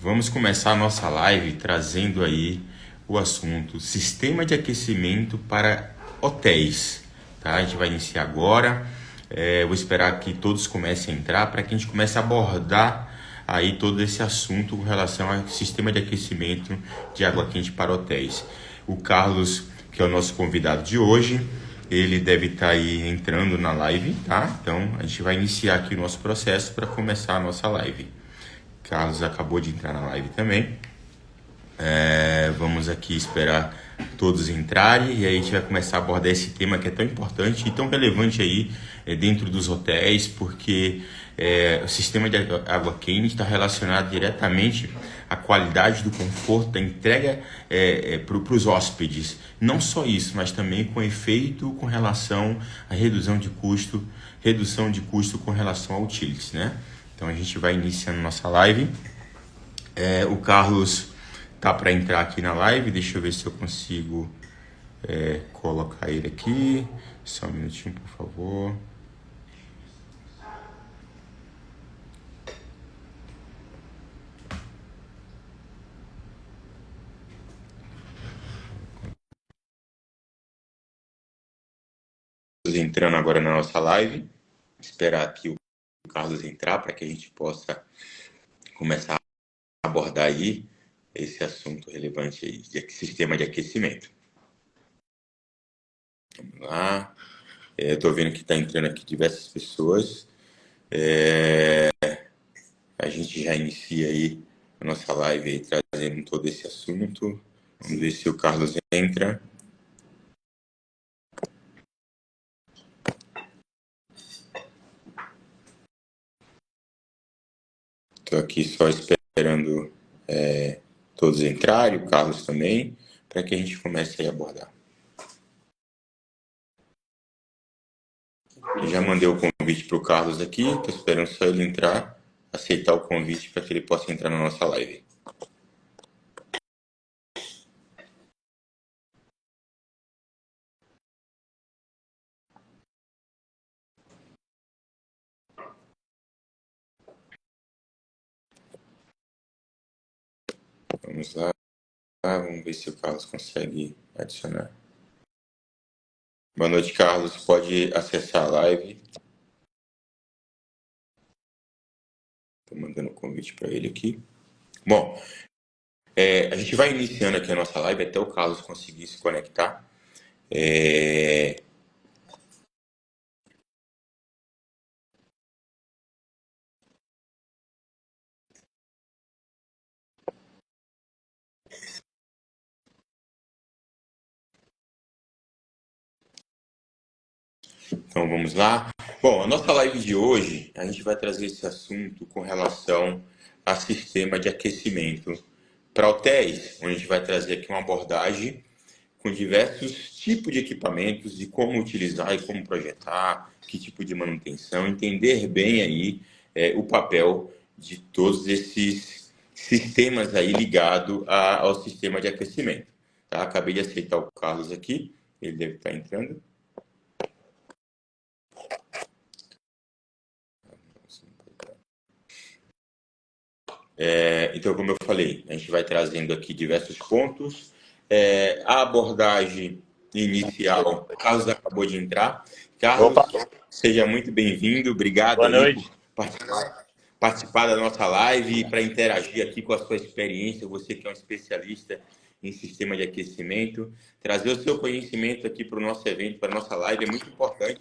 Vamos começar a nossa live trazendo aí o assunto sistema de aquecimento para hotéis, tá? A gente vai iniciar agora. Vou esperar que todos comecem a entrar para que a gente comece a abordar aí todo esse assunto com relação ao sistema de aquecimento de água quente para hotéis. O Carlos, que é o nosso convidado de hoje, ele deve estar aí entrando na live, tá? Então a gente vai iniciar aqui o nosso processo para começar a nossa live. Carlos acabou de entrar na live também. Vamos aqui esperar todos entrarem e aí a gente vai começar a abordar esse tema que é tão importante e tão relevante aí dentro dos hotéis, porque o sistema de água quente está relacionado diretamente à qualidade do conforto, da entrega para os hóspedes. Não só isso, mas também com efeito com relação à redução de custo com relação ao utilities, né? Então a gente vai iniciando nossa live. O Carlos tá para entrar aqui na live, deixa eu ver se eu consigo colocar ele aqui. Só um minutinho, por favor. Entrando agora na nossa live, esperar aqui o Carlos entrar para que a gente possa começar a abordar aí esse assunto relevante aí de sistema de aquecimento. Vamos lá. Eu estou vendo que está entrando aqui diversas pessoas. A gente já inicia aí a nossa live aí, trazendo todo esse assunto. Vamos ver se o Carlos entra. Estou aqui só esperando todos entrarem, o Carlos também, para que a gente comece a abordar. Eu já mandei o convite para o Carlos aqui, estou esperando só ele entrar, aceitar o convite para que ele possa entrar na nossa live. Vamos lá, vamos ver se o Carlos consegue adicionar. Boa noite, Carlos. Pode acessar a live. Estou mandando o convite para ele aqui. Bom, a gente vai iniciando aqui a nossa live até o Carlos conseguir se conectar. Então vamos lá. Bom, a nossa live de hoje, a gente vai trazer esse assunto com relação a sistema de aquecimento para hotéis, onde a gente vai trazer aqui uma abordagem com diversos tipos de equipamentos e como utilizar e como projetar, que tipo de manutenção, entender bem aí o papel de todos esses sistemas aí ligados ao sistema de aquecimento. Tá? Acabei de aceitar o Carlos aqui, ele deve estar entrando. Então, como eu falei, a gente vai trazendo aqui diversos pontos. A abordagem inicial, Carlos acabou de entrar. Carlos, opa, seja muito bem-vindo. Obrigado. Boa noite. Por participar da nossa live, para interagir aqui com a sua experiência, você que é um especialista em sistema de aquecimento. Trazer o seu conhecimento aqui para o nosso evento, para a nossa live, é muito importante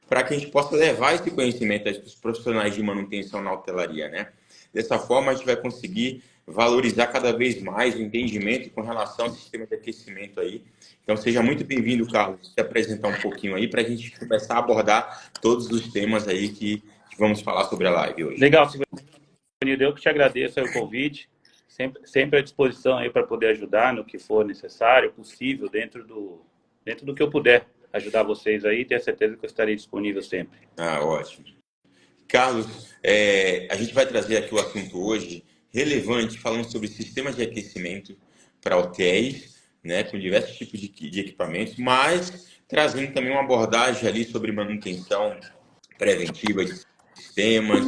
para que a gente possa levar esse conhecimento aos profissionais de manutenção na hotelaria, né? Dessa forma, a gente vai conseguir valorizar cada vez mais o entendimento com relação ao sistema de aquecimento aí. Então, seja muito bem-vindo, Carlos, se apresentar um pouquinho aí para a gente começar a abordar todos os temas aí que vamos falar sobre a live hoje. Legal, Silvanildo, eu que te agradeço aí o convite, sempre à disposição aí para poder ajudar no que for necessário, possível, dentro do que eu puder ajudar vocês aí, tenho certeza que eu estarei disponível sempre. Ótimo. Carlos, a gente vai trazer aqui o assunto hoje relevante, falando sobre sistemas de aquecimento para hotéis, né, com diversos tipos de equipamentos, mas trazendo também uma abordagem ali sobre manutenção preventiva de sistemas,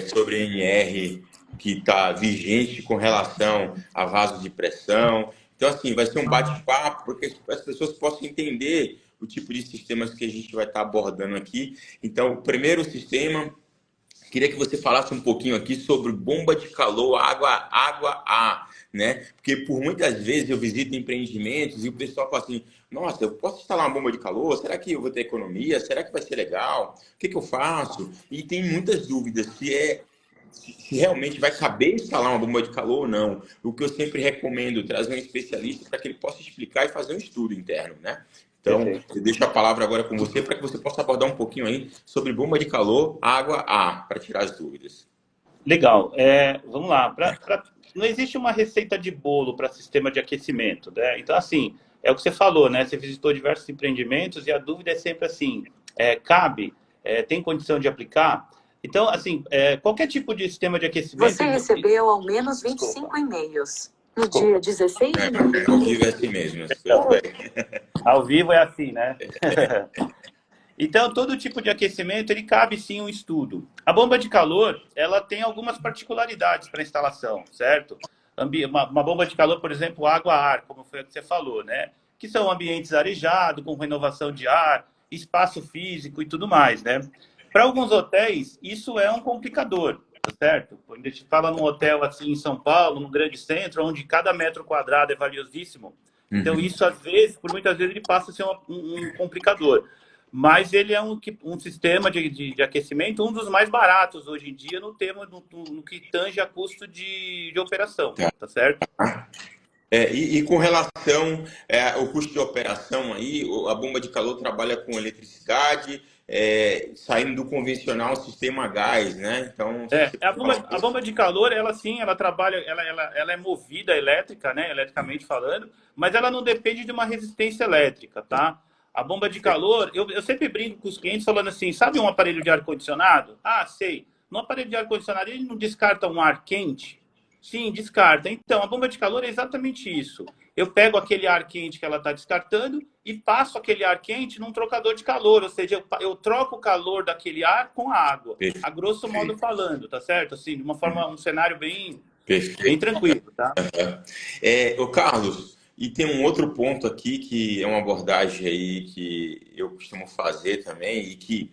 sobre NR que está vigente com relação a vasos de pressão. Então, assim, vai ser um bate-papo, porque as pessoas possam entender o tipo de sistemas que a gente vai estar abordando aqui. Então, o primeiro sistema, queria que você falasse um pouquinho aqui sobre bomba de calor, água A, né? Porque por muitas vezes eu visito empreendimentos e o pessoal fala assim: nossa, eu posso instalar uma bomba de calor? Será que eu vou ter economia? Será que vai ser legal? O que eu faço? E tem muitas dúvidas se realmente vai caber instalar uma bomba de calor ou não. O que eu sempre recomendo, trazer um especialista para que ele possa explicar e fazer um estudo interno, né? Então, Perfeito. eu deixo a palavra agora com você para que você possa abordar um pouquinho aí sobre bomba de calor, água A, para tirar as dúvidas. Legal. Vamos lá. Não existe uma receita de bolo para sistema de aquecimento, né? Então, assim, é o que você falou, né? Você visitou diversos empreendimentos e a dúvida é sempre assim: cabe? Tem condição de aplicar? Então, assim, qualquer tipo de sistema de aquecimento. Você recebeu ao menos 25 e-mails. No dia 16 de novembro. Ao vivo é assim mesmo. Ao vivo é assim, né? Então, todo tipo de aquecimento, ele cabe sim um estudo. A bomba de calor, ela tem algumas particularidades para instalação, certo? Uma bomba de calor, por exemplo, água-ar, como foi o que você falou, né? Que são ambientes arejados, com renovação de ar, espaço físico e tudo mais, né? Para alguns hotéis, isso é um complicador, tá certo? Quando a gente fala num hotel assim em São Paulo, num grande centro, onde cada metro quadrado é valiosíssimo, então isso, às vezes, por muitas vezes, ele passa a ser um complicador. Mas ele é um sistema de aquecimento, um dos mais baratos hoje em dia no que tange a custo de operação, tá certo? E com relação ao custo de operação aí, a bomba de calor trabalha com eletricidade, saindo do convencional sistema a gás, né? Então, se você A falar um a pouco. bomba de calor, ela sim, ela trabalha, ela é movida elétrica, né, eletricamente falando, mas ela não depende de uma resistência elétrica, tá? A bomba de calor, eu sempre brinco com os clientes falando assim, sabe um aparelho de ar-condicionado? Ah, sei. No aparelho de ar-condicionado, ele não descarta um ar quente? Sim, descarta. Então, a bomba de calor é exatamente isso. Eu pego aquele ar quente que ela está descartando e passo aquele ar quente num trocador de calor, ou seja, eu troco o calor daquele ar com a água, a grosso modo falando, tá certo? Assim, de uma forma, um cenário bem Perfeito. tranquilo, tá? Ô Carlos, e tem um outro ponto aqui que é uma abordagem aí que eu costumo fazer também e que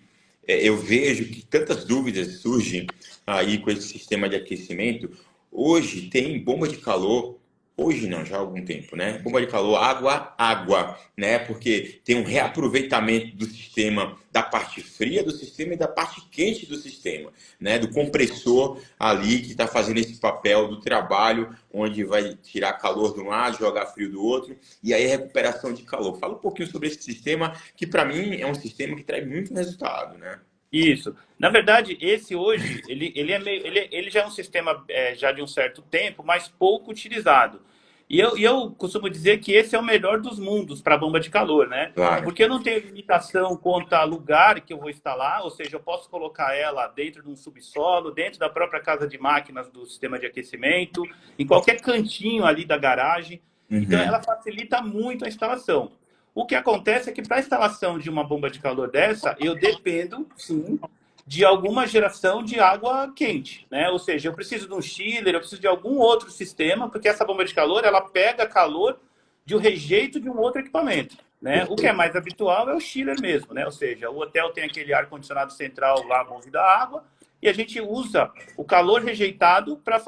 eu vejo que tantas dúvidas surgem aí com esse sistema de aquecimento. Hoje tem bomba de calor, hoje não, já há algum tempo, né? Bomba de calor, água, né? Porque tem um reaproveitamento do sistema, da parte fria do sistema e da parte quente do sistema, né? Do compressor ali que está fazendo esse papel do trabalho, onde vai tirar calor de um lado, jogar frio do outro, e aí recuperação de calor. Fala um pouquinho sobre esse sistema, que para mim é um sistema que traz muito resultado, né? Isso. Na verdade, esse hoje, ele já é um sistema já de um certo tempo, mas pouco utilizado. E eu costumo dizer que esse é o melhor dos mundos para bomba de calor, né? Claro. Porque eu não tenho limitação quanto a lugar que eu vou instalar, ou seja, eu posso colocar ela dentro de um subsolo, dentro da própria casa de máquinas do sistema de aquecimento, em qualquer cantinho ali da garagem. Então, Uhum. ela facilita muito a instalação. O que acontece é que para a instalação de uma bomba de calor dessa, eu dependo, sim, de alguma geração de água quente, né? Ou seja, eu preciso de um chiller, eu preciso de algum outro sistema, porque essa bomba de calor, ela pega calor de um rejeito de um outro equipamento, né? O que é mais habitual é o chiller mesmo, né? Ou seja, o hotel tem aquele ar-condicionado central lá movido a água, e a gente usa o calor rejeitado para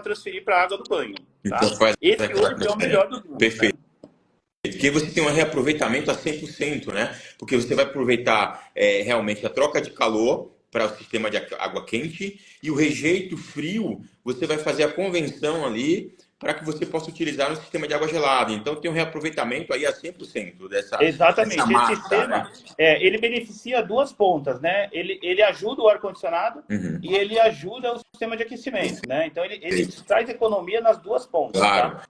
transferir para a água do banho, Então tá? faz Esse aquela hoje é o transferência. melhor do mundo, né? Perfeito. Porque você tem um reaproveitamento a 100%, né? Porque você vai aproveitar realmente a troca de calor para o sistema de água quente e o rejeito frio, você vai fazer a convenção ali para que você possa utilizar no sistema de água gelada. Então tem um reaproveitamento aí a 100% dessa Exatamente. Esse massa, né? sistema, ele beneficia duas pontas, né? Ele ajuda o ar-condicionado Uhum. e ele ajuda o sistema de aquecimento, né? Então, ele traz economia nas duas pontas, Claro. tá?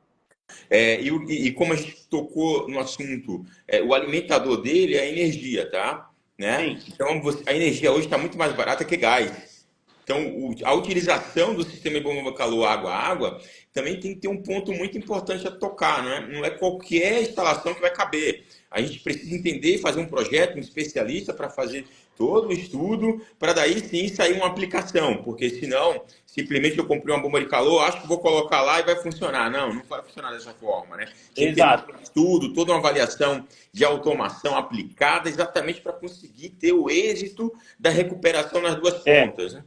E como a gente tocou no assunto, o alimentador dele é a energia, tá? Né? Sim, Então, a energia hoje está muito mais barata que gás. Então, a utilização do sistema de bomba calor água-água também tem que ter um ponto muito importante a tocar, não é? Não é qualquer instalação que vai caber. A gente precisa entender e fazer um projeto, um especialista para fazer todo o estudo, para daí sim sair uma aplicação, porque senão, simplesmente eu comprei uma bomba de calor, acho que vou colocar lá e vai funcionar. Não, não vai funcionar dessa forma, né? Tinha que ter Exato. todo um estudo, toda uma avaliação de automação aplicada exatamente para conseguir ter o êxito da recuperação nas duas pontas, né?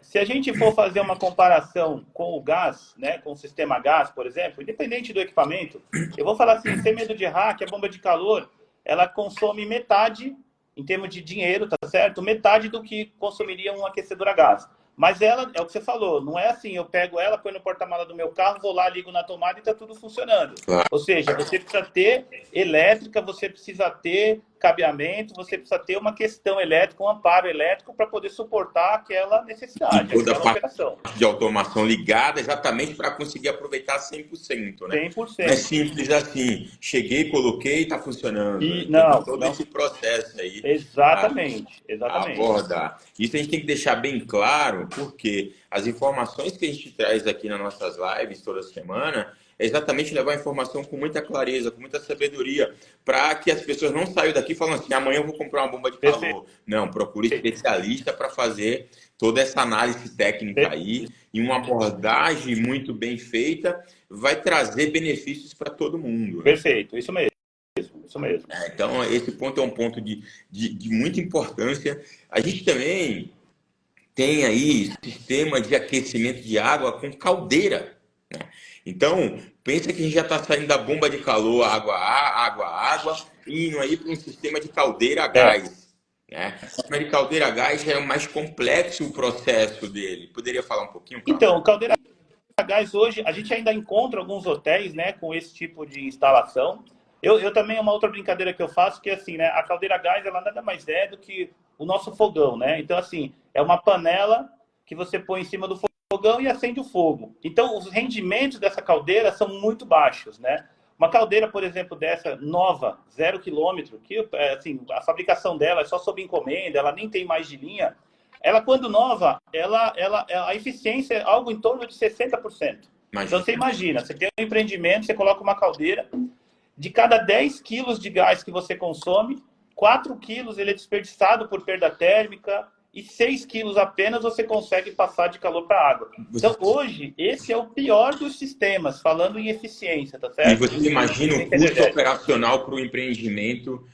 Se a gente for fazer uma comparação com o gás, né, com o sistema gás, por exemplo, independente do equipamento, eu vou falar assim, sem medo de errar, que a bomba de calor, ela consome metade, em termos de dinheiro, tá certo? Metade do que consumiria um aquecedor a gás. Mas ela, é o que você falou, não é assim, eu pego ela, põe no porta-mala do meu carro, vou lá, ligo na tomada e está tudo funcionando. Claro. Ou seja, você precisa ter elétrica, você precisa ter cabeamento, você precisa ter uma questão elétrica, um amparo elétrico para poder suportar aquela necessidade, E toda aquela a operação. parte de automação ligada exatamente para conseguir aproveitar 100%, né? 100%. Não é simples assim, cheguei, coloquei e está funcionando. E, Né? não, Tem todo não. esse processo aí Exatamente, a exatamente. abordar. Isso a gente tem que deixar bem claro, porque as informações que a gente traz aqui nas nossas lives toda semana é exatamente levar a informação com muita clareza, com muita sabedoria, para que as pessoas não saiam daqui falando assim, amanhã eu vou comprar uma bomba de calor. Perfeito. Não, procure especialista para fazer toda essa análise técnica aí, e uma abordagem muito bem feita vai trazer benefícios para todo mundo. Né? Perfeito, isso mesmo. Isso mesmo. Então, esse ponto é um ponto de muita importância. A gente também tem aí sistema de aquecimento de água com caldeira. Né? Então, pensa que a gente já está saindo da bomba de calor, água, indo aí para um sistema de caldeira a gás. Né? O sistema de caldeira a gás já é mais complexo o processo dele. Poderia falar um pouquinho, Carlos? Então, caldeira a gás hoje, a gente ainda encontra alguns hotéis, né, com esse tipo de instalação. Eu também, uma outra brincadeira que eu faço, que assim, né, a caldeira a gás, ela nada mais é do que o nosso fogão, né? Então, assim, é uma panela que você põe em cima do fogão e acende o fogo. Então, os rendimentos dessa caldeira são muito baixos, né? Uma caldeira, por exemplo, dessa nova, 0 quilômetro, que assim, a fabricação dela é só sob encomenda, ela nem tem mais de linha. Ela, quando nova, a eficiência é algo em torno de 60%. Então, você imagina, você tem um empreendimento, você coloca uma caldeira, de cada 10 quilos de gás que você consome, 4 quilos ele é desperdiçado por perda térmica e 6 quilos apenas você consegue passar de calor para a água. Então, hoje, esse é o pior dos sistemas, falando em eficiência, tá certo? E você imagina o custo operacional para o empreendimento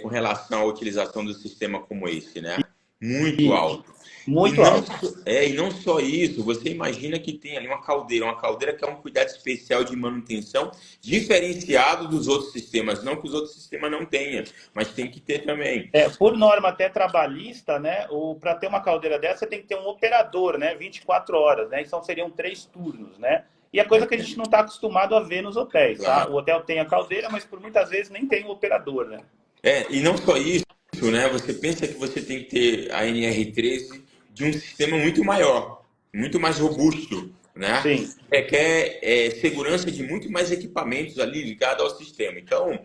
com relação à utilização do sistema como esse, né? Muito alto. Muito alto. E não só isso, você imagina que tem ali uma caldeira que é um cuidado especial de manutenção diferenciado dos outros sistemas. Não que os outros sistemas não tenham, mas tem que ter também. Por norma até trabalhista, né? Para ter uma caldeira dessa, você tem que ter um operador, né? 24 horas, né? Então seriam 3 turnos, né? E a coisa que a gente não está acostumado a ver nos hotéis, tá? Claro. O hotel tem a caldeira, mas por muitas vezes nem tem o operador, né? E não só isso, né? Você pensa que você tem que ter a NR13 de um sistema muito maior, muito mais robusto, né? Sim. Requer segurança de muito mais equipamentos ali ligados ao sistema. Então,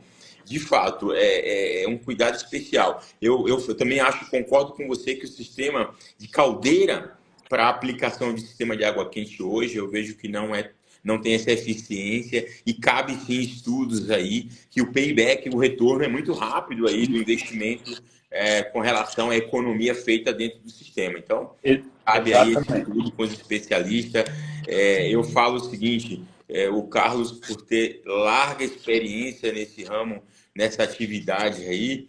de fato, é um cuidado especial. Eu também concordo com você que o sistema de caldeira para aplicação de sistema de água quente hoje, eu vejo que não tem essa eficiência e cabe sim estudos aí que o payback, o retorno é muito rápido aí do investimento com relação à economia feita dentro do sistema. Então, cabe aí esse estudo com os especialistas. Eu falo o seguinte, o Carlos, por ter larga experiência nesse ramo, nessa atividade aí,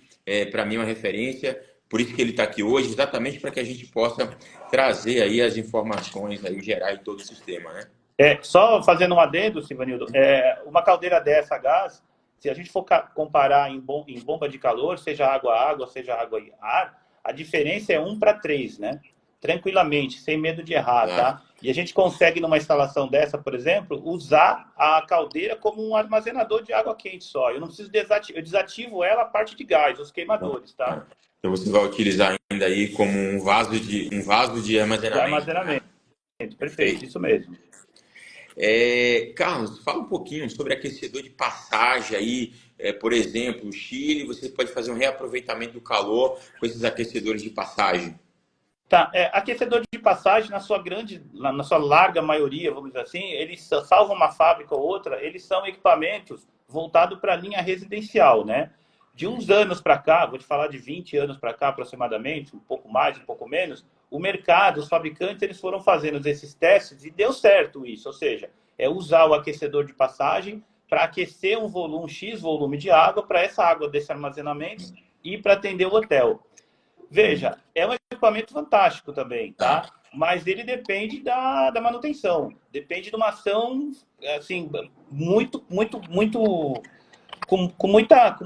para mim é uma referência, por isso que ele está aqui hoje, exatamente para que a gente possa trazer aí as informações aí gerais de todo o sistema, né? Só fazendo um adendo, Silvanildo, uma caldeira dessa a gás, se a gente for comparar em bomba de calor, seja água, seja água e ar, a diferença é 1:3, né? Tranquilamente, sem medo de errar, tá? E a gente consegue, numa instalação dessa, por exemplo, usar a caldeira como um armazenador de água quente só. Eu não preciso eu desativo ela a parte de gás, os queimadores, tá? Então você vai utilizar ainda aí como um vaso de armazenamento. De armazenamento. Perfeito, isso mesmo. Carlos, fala um pouquinho sobre aquecedor de passagem aí, por exemplo, o Chile, você pode fazer um reaproveitamento do calor com esses aquecedores de passagem. Tá, aquecedor de passagem, na sua larga maioria, vamos dizer assim, eles, salvo uma fábrica ou outra, eles são equipamentos voltados para a linha residencial, né? De uns anos para cá, vou te falar de 20 anos para cá aproximadamente, um pouco mais, um pouco menos, o mercado, os fabricantes, eles foram fazendo esses testes e deu certo isso. Ou seja, é usar o aquecedor de passagem para aquecer um volume, X volume de água, para essa água desse armazenamento e para atender o hotel. Veja, é um equipamento fantástico também, tá? Mas ele depende da manutenção. Depende de uma ação, assim, muito, com muita,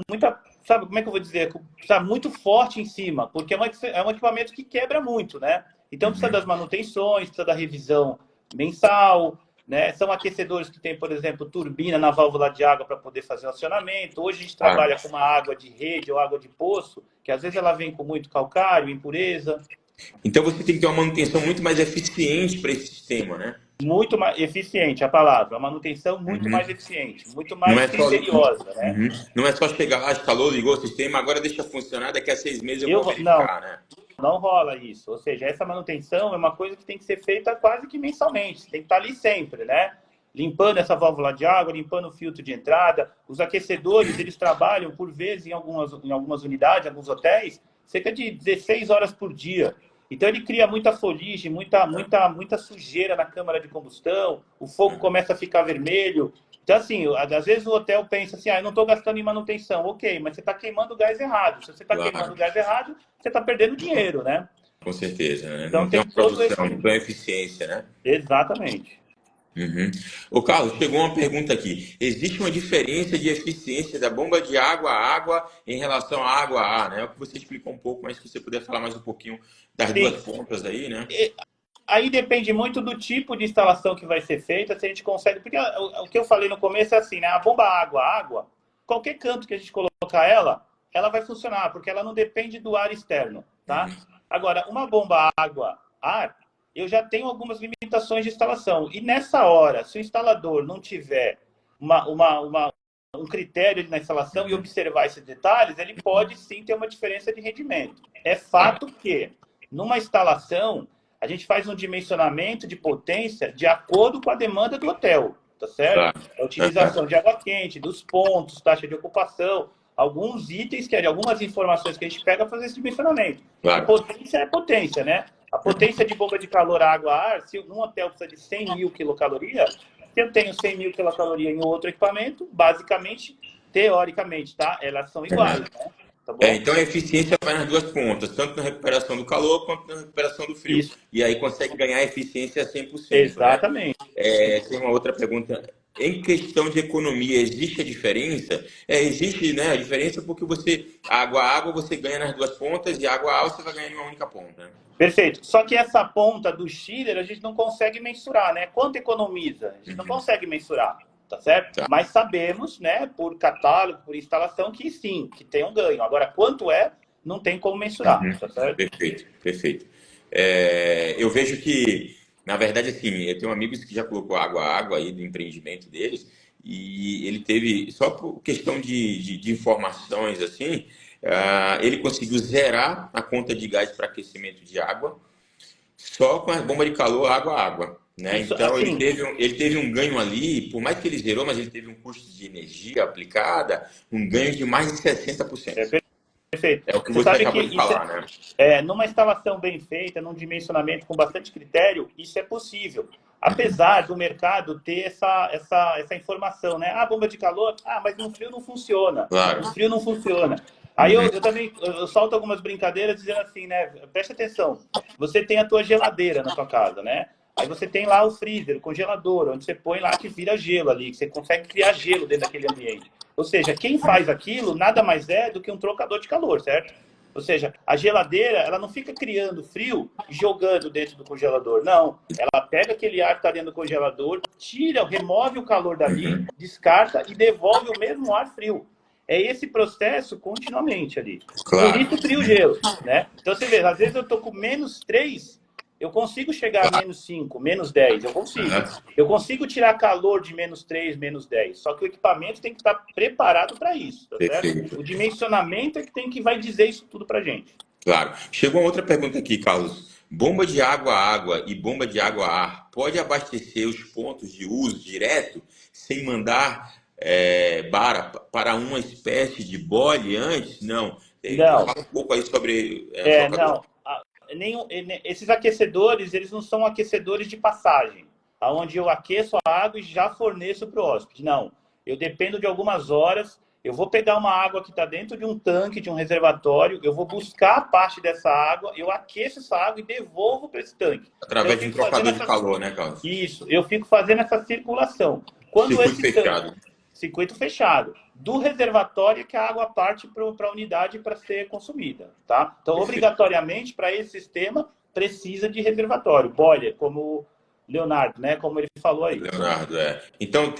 sabe, como é que eu vou dizer? Sabe, muito forte em cima, porque é um equipamento que quebra muito, né? Então precisa das manutenções, precisa da revisão mensal, né? São aquecedores que tem, por exemplo, turbina na válvula de água para poder fazer o acionamento. Hoje a gente trabalha com uma água de rede ou água de poço, que às vezes ela vem com muito calcário, impureza. Então você tem que ter uma manutenção muito mais eficiente para esse sistema, né? Muito mais eficiente, a palavra. A manutenção muito mais eficiente, muito mais criteriosa, né? Não é só chegar lá, instalou, ligou o sistema, agora deixa funcionar, daqui a 6 meses eu vou verificar, né? Não rola isso. Ou seja, essa manutenção é uma coisa que tem que ser feita quase que mensalmente. Você tem que estar ali sempre, né? Limpando essa válvula de água, limpando o filtro de entrada. Os aquecedores, eles trabalham, por vezes, em algumas unidades, alguns hotéis, cerca de 16 horas por dia. Então, ele cria muita foligem, muita sujeira na câmara de combustão, o fogo começa a ficar vermelho. Então, assim, às vezes o hotel pensa assim, eu não estou gastando em manutenção. Ok, mas você está queimando o gás errado. Se você está queimando o gás errado, você está perdendo dinheiro, né? Com certeza, né? Então, não tem uma produção, não tem eficiência, né? Exatamente. Ô, Carlos, chegou uma pergunta aqui. Existe uma diferença de eficiência da bomba de água a água em relação à água a ar, né? É o que você explicou um pouco, mas se você puder falar mais um pouquinho das duas pontas aí, né? Aí depende muito do tipo de instalação que vai ser feita, se a gente consegue... Porque o que eu falei no começo é assim, né? A bomba água, qualquer canto que a gente colocar ela vai funcionar, porque ela não depende do ar externo, tá? Agora, uma bomba água-ar, eu já tenho algumas limitações de instalação. E nessa hora, se o instalador não tiver um critério na instalação e observar esses detalhes, ele pode sim ter uma diferença de rendimento. É fato que, numa instalação, a gente faz um dimensionamento de potência de acordo com a demanda do hotel, tá certo? A utilização de água quente, dos pontos, taxa de ocupação, alguns itens, algumas informações que a gente pega para fazer esse dimensionamento. A potência é potência, né? A potência de bomba de calor água-ar, se um hotel precisa de 100 mil quilocalorias, se eu tenho 100 mil quilocalorias em outro equipamento, basicamente, teoricamente, tá? Elas são iguais, né? Tá bom? Então a eficiência vai nas duas pontas, tanto na recuperação do calor quanto na recuperação do frio. Isso. E aí consegue ganhar eficiência 100%. Exatamente. Né? Tem uma outra pergunta. Em questão de economia, existe a diferença? Existe, né, a diferença porque água você ganha nas duas pontas e água você vai ganhar em uma única ponta. Né? Perfeito. Só que essa ponta do chiller a gente não consegue mensurar, né? Quanto economiza? A gente não consegue mensurar, tá certo? Tá. Mas sabemos, né, por catálogo, por instalação, que sim, que tem um ganho. Agora, quanto não tem como mensurar, tá certo? Perfeito. Eu vejo que, na verdade, assim, eu tenho amigos que já colocou água aí do empreendimento deles e ele teve, só por questão de informações, assim, ele conseguiu zerar a conta de gás para aquecimento de água só com a bomba de calor água. Né? Isso, então, assim, ele teve um ganho ali, por mais que ele zerou, mas ele teve um custo de energia aplicada, um ganho de mais de 60%. Perfeito. É o que você acabou de falar, né? Numa instalação bem feita, num dimensionamento com bastante critério, isso é possível. Apesar do mercado ter essa informação, né? Bomba de calor, mas no frio não funciona. Claro. No frio não funciona. Aí eu também solto algumas brincadeiras dizendo assim, né? Preste atenção, você tem a tua geladeira na tua casa, né? Aí você tem lá o freezer, o congelador, onde você põe lá que vira gelo ali, que você consegue criar gelo dentro daquele ambiente. Ou seja, quem faz aquilo nada mais é do que um trocador de calor, certo? Ou seja, a geladeira, ela não fica criando frio e jogando dentro do congelador, não. Ela pega aquele ar que está dentro do congelador, remove o calor dali, descarta e devolve o mesmo ar frio. É esse processo continuamente ali. Claro. Por isso cria o gelo, né? Então você vê, às vezes eu estou com -3, eu consigo chegar a -5, -10, eu consigo. Eu consigo tirar calor de -3, -10. Só que o equipamento tem que estar preparado para isso, tá certo? O dimensionamento é que vai dizer isso tudo para gente. Claro. Chegou uma outra pergunta aqui, Carlos. Bomba de água a água e bomba de água a ar pode abastecer os pontos de uso direto sem mandar para uma espécie de bole antes? Não. Não. Fala um pouco aí sobre... não. esses aquecedores, eles não são aquecedores de passagem, onde eu aqueço a água e já forneço para o hóspede. Não, eu dependo de algumas horas, eu vou pegar uma água que está dentro de um tanque, de um reservatório, eu vou buscar a parte dessa água, eu aqueço essa água e devolvo para esse tanque. Através de um trocador de calor, né, Carlos? Isso, eu fico fazendo essa circulação. Quando Circuito fechado. Circuito fechado. Do reservatório que a água parte para a unidade para ser consumida, tá? Então, obrigatoriamente, para esse sistema, precisa de reservatório. Boiler, como o Leonardo, né? Como ele falou aí. Leonardo, é. Então,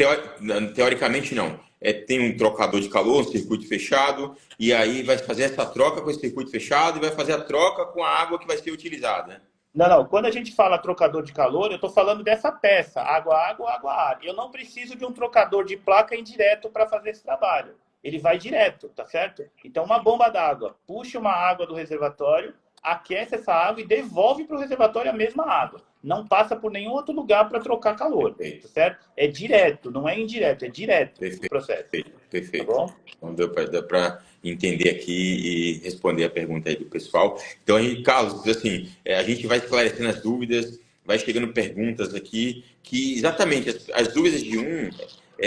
teoricamente, não. Tem um trocador de calor, um circuito fechado, e aí vai fazer essa troca com esse circuito fechado e vai fazer a troca com a água que vai ser utilizada, né? Não. Quando a gente fala trocador de calor, eu estou falando dessa peça, água, ar. Eu não preciso de um trocador de placa indireto para fazer esse trabalho. Ele vai direto, tá certo? Então, uma bomba d'água puxa uma água do reservatório, aquece essa água e devolve para o reservatório a mesma água. Não passa por nenhum outro lugar para trocar calor, tá certo? É direto, não é indireto, é direto o processo. Perfeito. Tá bom? Então, deu para entender aqui e responder a pergunta aí do pessoal. Então, aí, Carlos, assim, a gente vai esclarecendo as dúvidas, vai chegando perguntas aqui, que exatamente as dúvidas de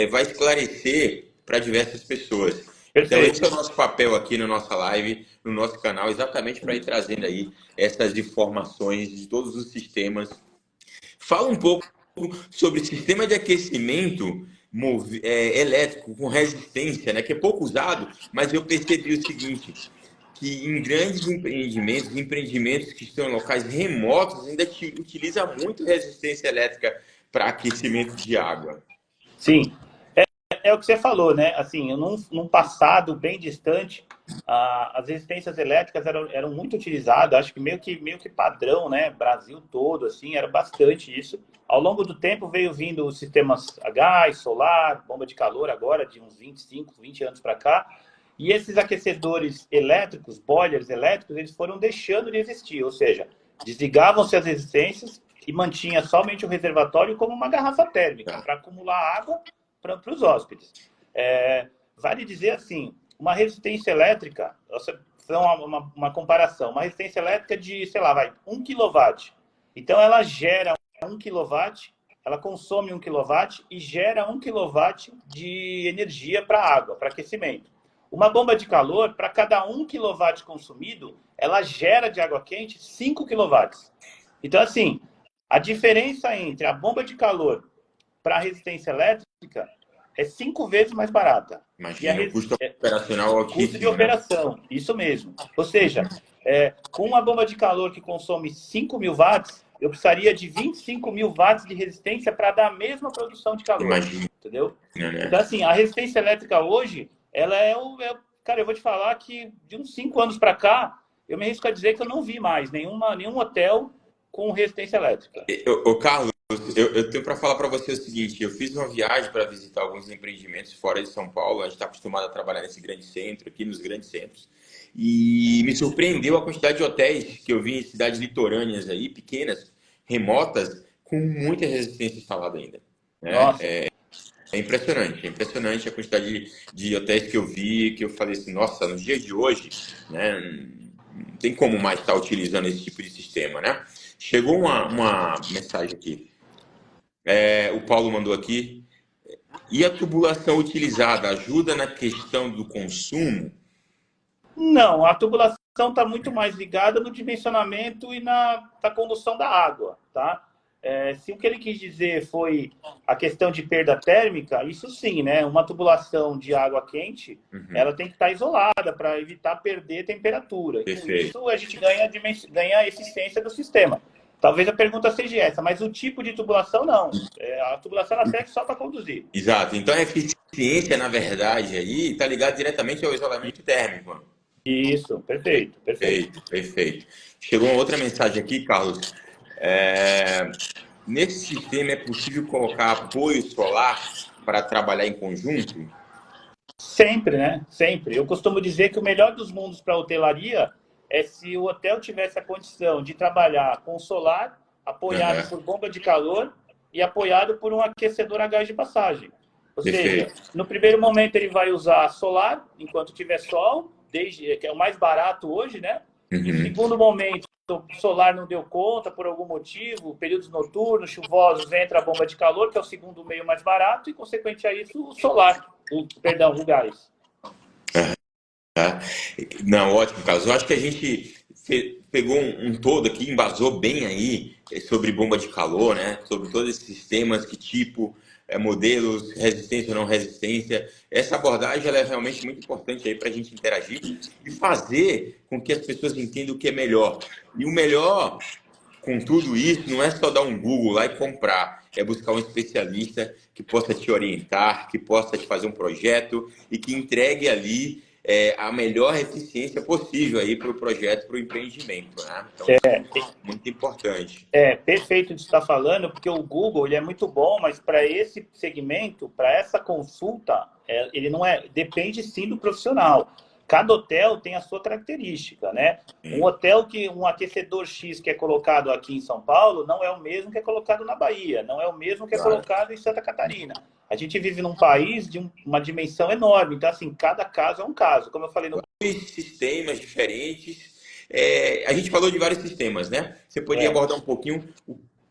vai esclarecer para diversas pessoas. Perfeito. Então, esse é o nosso papel aqui na nossa live, no nosso canal, exatamente para ir trazendo aí essas informações de todos os sistemas. Fala um pouco sobre sistema de aquecimento elétrico com resistência, né, que é pouco usado, mas eu percebi o seguinte, que em grandes empreendimentos que estão em locais remotos, ainda utiliza muito resistência elétrica para aquecimento de água. Sim. É o que você falou, né? Assim, num passado bem distante, as resistências elétricas eram muito utilizadas, acho que meio que padrão, né? Brasil todo, assim, era bastante isso. Ao longo do tempo veio vindo os sistemas a gás, solar, bomba de calor agora, de uns 25, 20 anos para cá. E esses aquecedores elétricos, boilers elétricos, eles foram deixando de existir, ou seja, desligavam-se as resistências e mantinha somente o reservatório como uma garrafa térmica para acumular água para os hóspedes. Vale dizer assim, uma resistência elétrica, uma comparação, uma resistência elétrica de, sei lá, 1 kW. Então, ela gera 1 kW, ela consome 1 kW e gera 1 kW de energia para água, para aquecimento. Uma bomba de calor, para cada 1 kW consumido, ela gera de água quente 5 kW. Então, assim, a diferença entre a bomba de calor para a resistência elétrica é 5 vezes mais barata. Imagina, o custo operacional altíssimo. Custo de operação, né? Isso mesmo. Ou seja, com uma bomba de calor que consome 5.000 watts, eu precisaria de 25.000 watts de resistência para dar a mesma produção de calor. Imagina. Entendeu? Né? Então, assim, a resistência elétrica hoje, ela cara, eu vou te falar que de uns 5 anos para cá, eu me arrisco a dizer que eu não vi mais nenhum hotel com resistência elétrica. Carlos, eu tenho para falar para você o seguinte, eu fiz uma viagem para visitar alguns empreendimentos fora de São Paulo, a gente está acostumado a trabalhar nesse grande centro, aqui nos grandes centros, e me surpreendeu a quantidade de hotéis que eu vi em cidades litorâneas aí, pequenas, remotas, com muita resistência instalada ainda. Né? É impressionante a quantidade de hotéis que eu vi, que eu falei assim, nossa, nos dias de hoje, né, não tem como mais estar utilizando esse tipo de sistema, né? Chegou uma mensagem aqui. O Paulo mandou aqui. E a tubulação utilizada ajuda na questão do consumo? Não, a tubulação está muito mais ligada no dimensionamento e na condução da água, tá? Se o que ele quis dizer foi a questão de perda térmica, isso sim, né? Uma tubulação de água quente, ela tem que estar isolada para evitar perder temperatura. E com isso a gente ganha a eficiência do sistema. Talvez a pergunta seja essa, mas o tipo de tubulação não. A tubulação ela serve só para conduzir. Exato. Então a eficiência, na verdade, aí está ligada diretamente ao isolamento térmico. Isso, perfeito. Chegou uma outra mensagem aqui, Carlos. Nesse sistema é possível colocar apoio solar para trabalhar em conjunto? Sempre, né? Sempre. Eu costumo dizer que o melhor dos mundos para a hotelaria é se o hotel tivesse a condição de trabalhar com solar, apoiado por bomba de calor e apoiado por um aquecedor a gás de passagem. Ou seja, no primeiro momento ele vai usar solar enquanto tiver sol, que é o mais barato hoje, né? E o Uhum. segundo momento, o solar não deu conta por algum motivo, períodos noturnos, chuvosos, entra a bomba de calor, que é o segundo meio mais barato, e consequente a isso, o solar, o gás. Tá? Não, ótimo, Carlos. Eu acho que a gente pegou um todo aqui, embasou bem aí sobre bomba de calor, né? Sobre todos esses sistemas, que tipo, modelos, resistência ou não resistência. Essa abordagem ela é realmente muito importante aí para a gente interagir e fazer com que as pessoas entendam o que é melhor. E o melhor com tudo isso, não é só dar um Google lá e comprar, é buscar um especialista que possa te orientar, que possa te fazer um projeto e que entregue ali a melhor eficiência possível aí para o projeto, para o empreendimento, né? Então, isso é muito importante. É perfeito o que você está falando, porque o Google ele é muito bom, mas para esse segmento, para essa consulta, ele não é. Depende sim do profissional. Cada hotel tem a sua característica, né? Um hotel que um aquecedor X que é colocado aqui em São Paulo não é o mesmo que é colocado na Bahia, não é o mesmo que é colocado em Santa Catarina. A gente vive num país de uma dimensão enorme, então assim, cada caso é um caso. Como eu falei no Sistemas diferentes. A gente falou de vários sistemas, né? Você podia abordar um pouquinho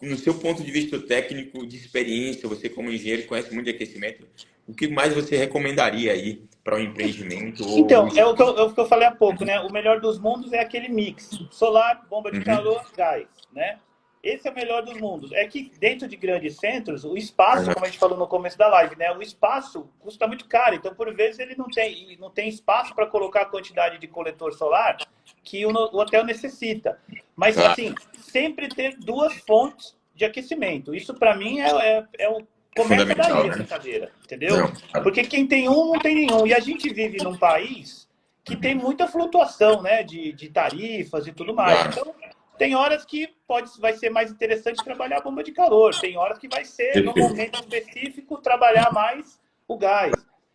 no seu ponto de vista técnico, de experiência, você como engenheiro conhece muito de aquecimento, o que mais você recomendaria aí para um empreendimento? Então, é o que eu falei há pouco, né? O melhor dos mundos é aquele mix: solar, bomba de calor, gás, né? Esse é o melhor dos mundos. É que dentro de grandes centros, o espaço, como a gente falou no começo da live, né? O espaço custa muito caro. Então, por vezes, ele não tem espaço para colocar a quantidade de coletor solar que o hotel necessita. Mas, assim, sempre ter duas fontes de aquecimento. Isso, para mim, começa daí essa cadeira, entendeu? Porque quem tem um, não tem nenhum. E a gente vive num país que tem muita flutuação, né? De tarifas e tudo mais. Então, tem horas que vai ser mais interessante trabalhar a bomba de calor. Tem horas que vai ser, no momento específico, trabalhar mais o gás.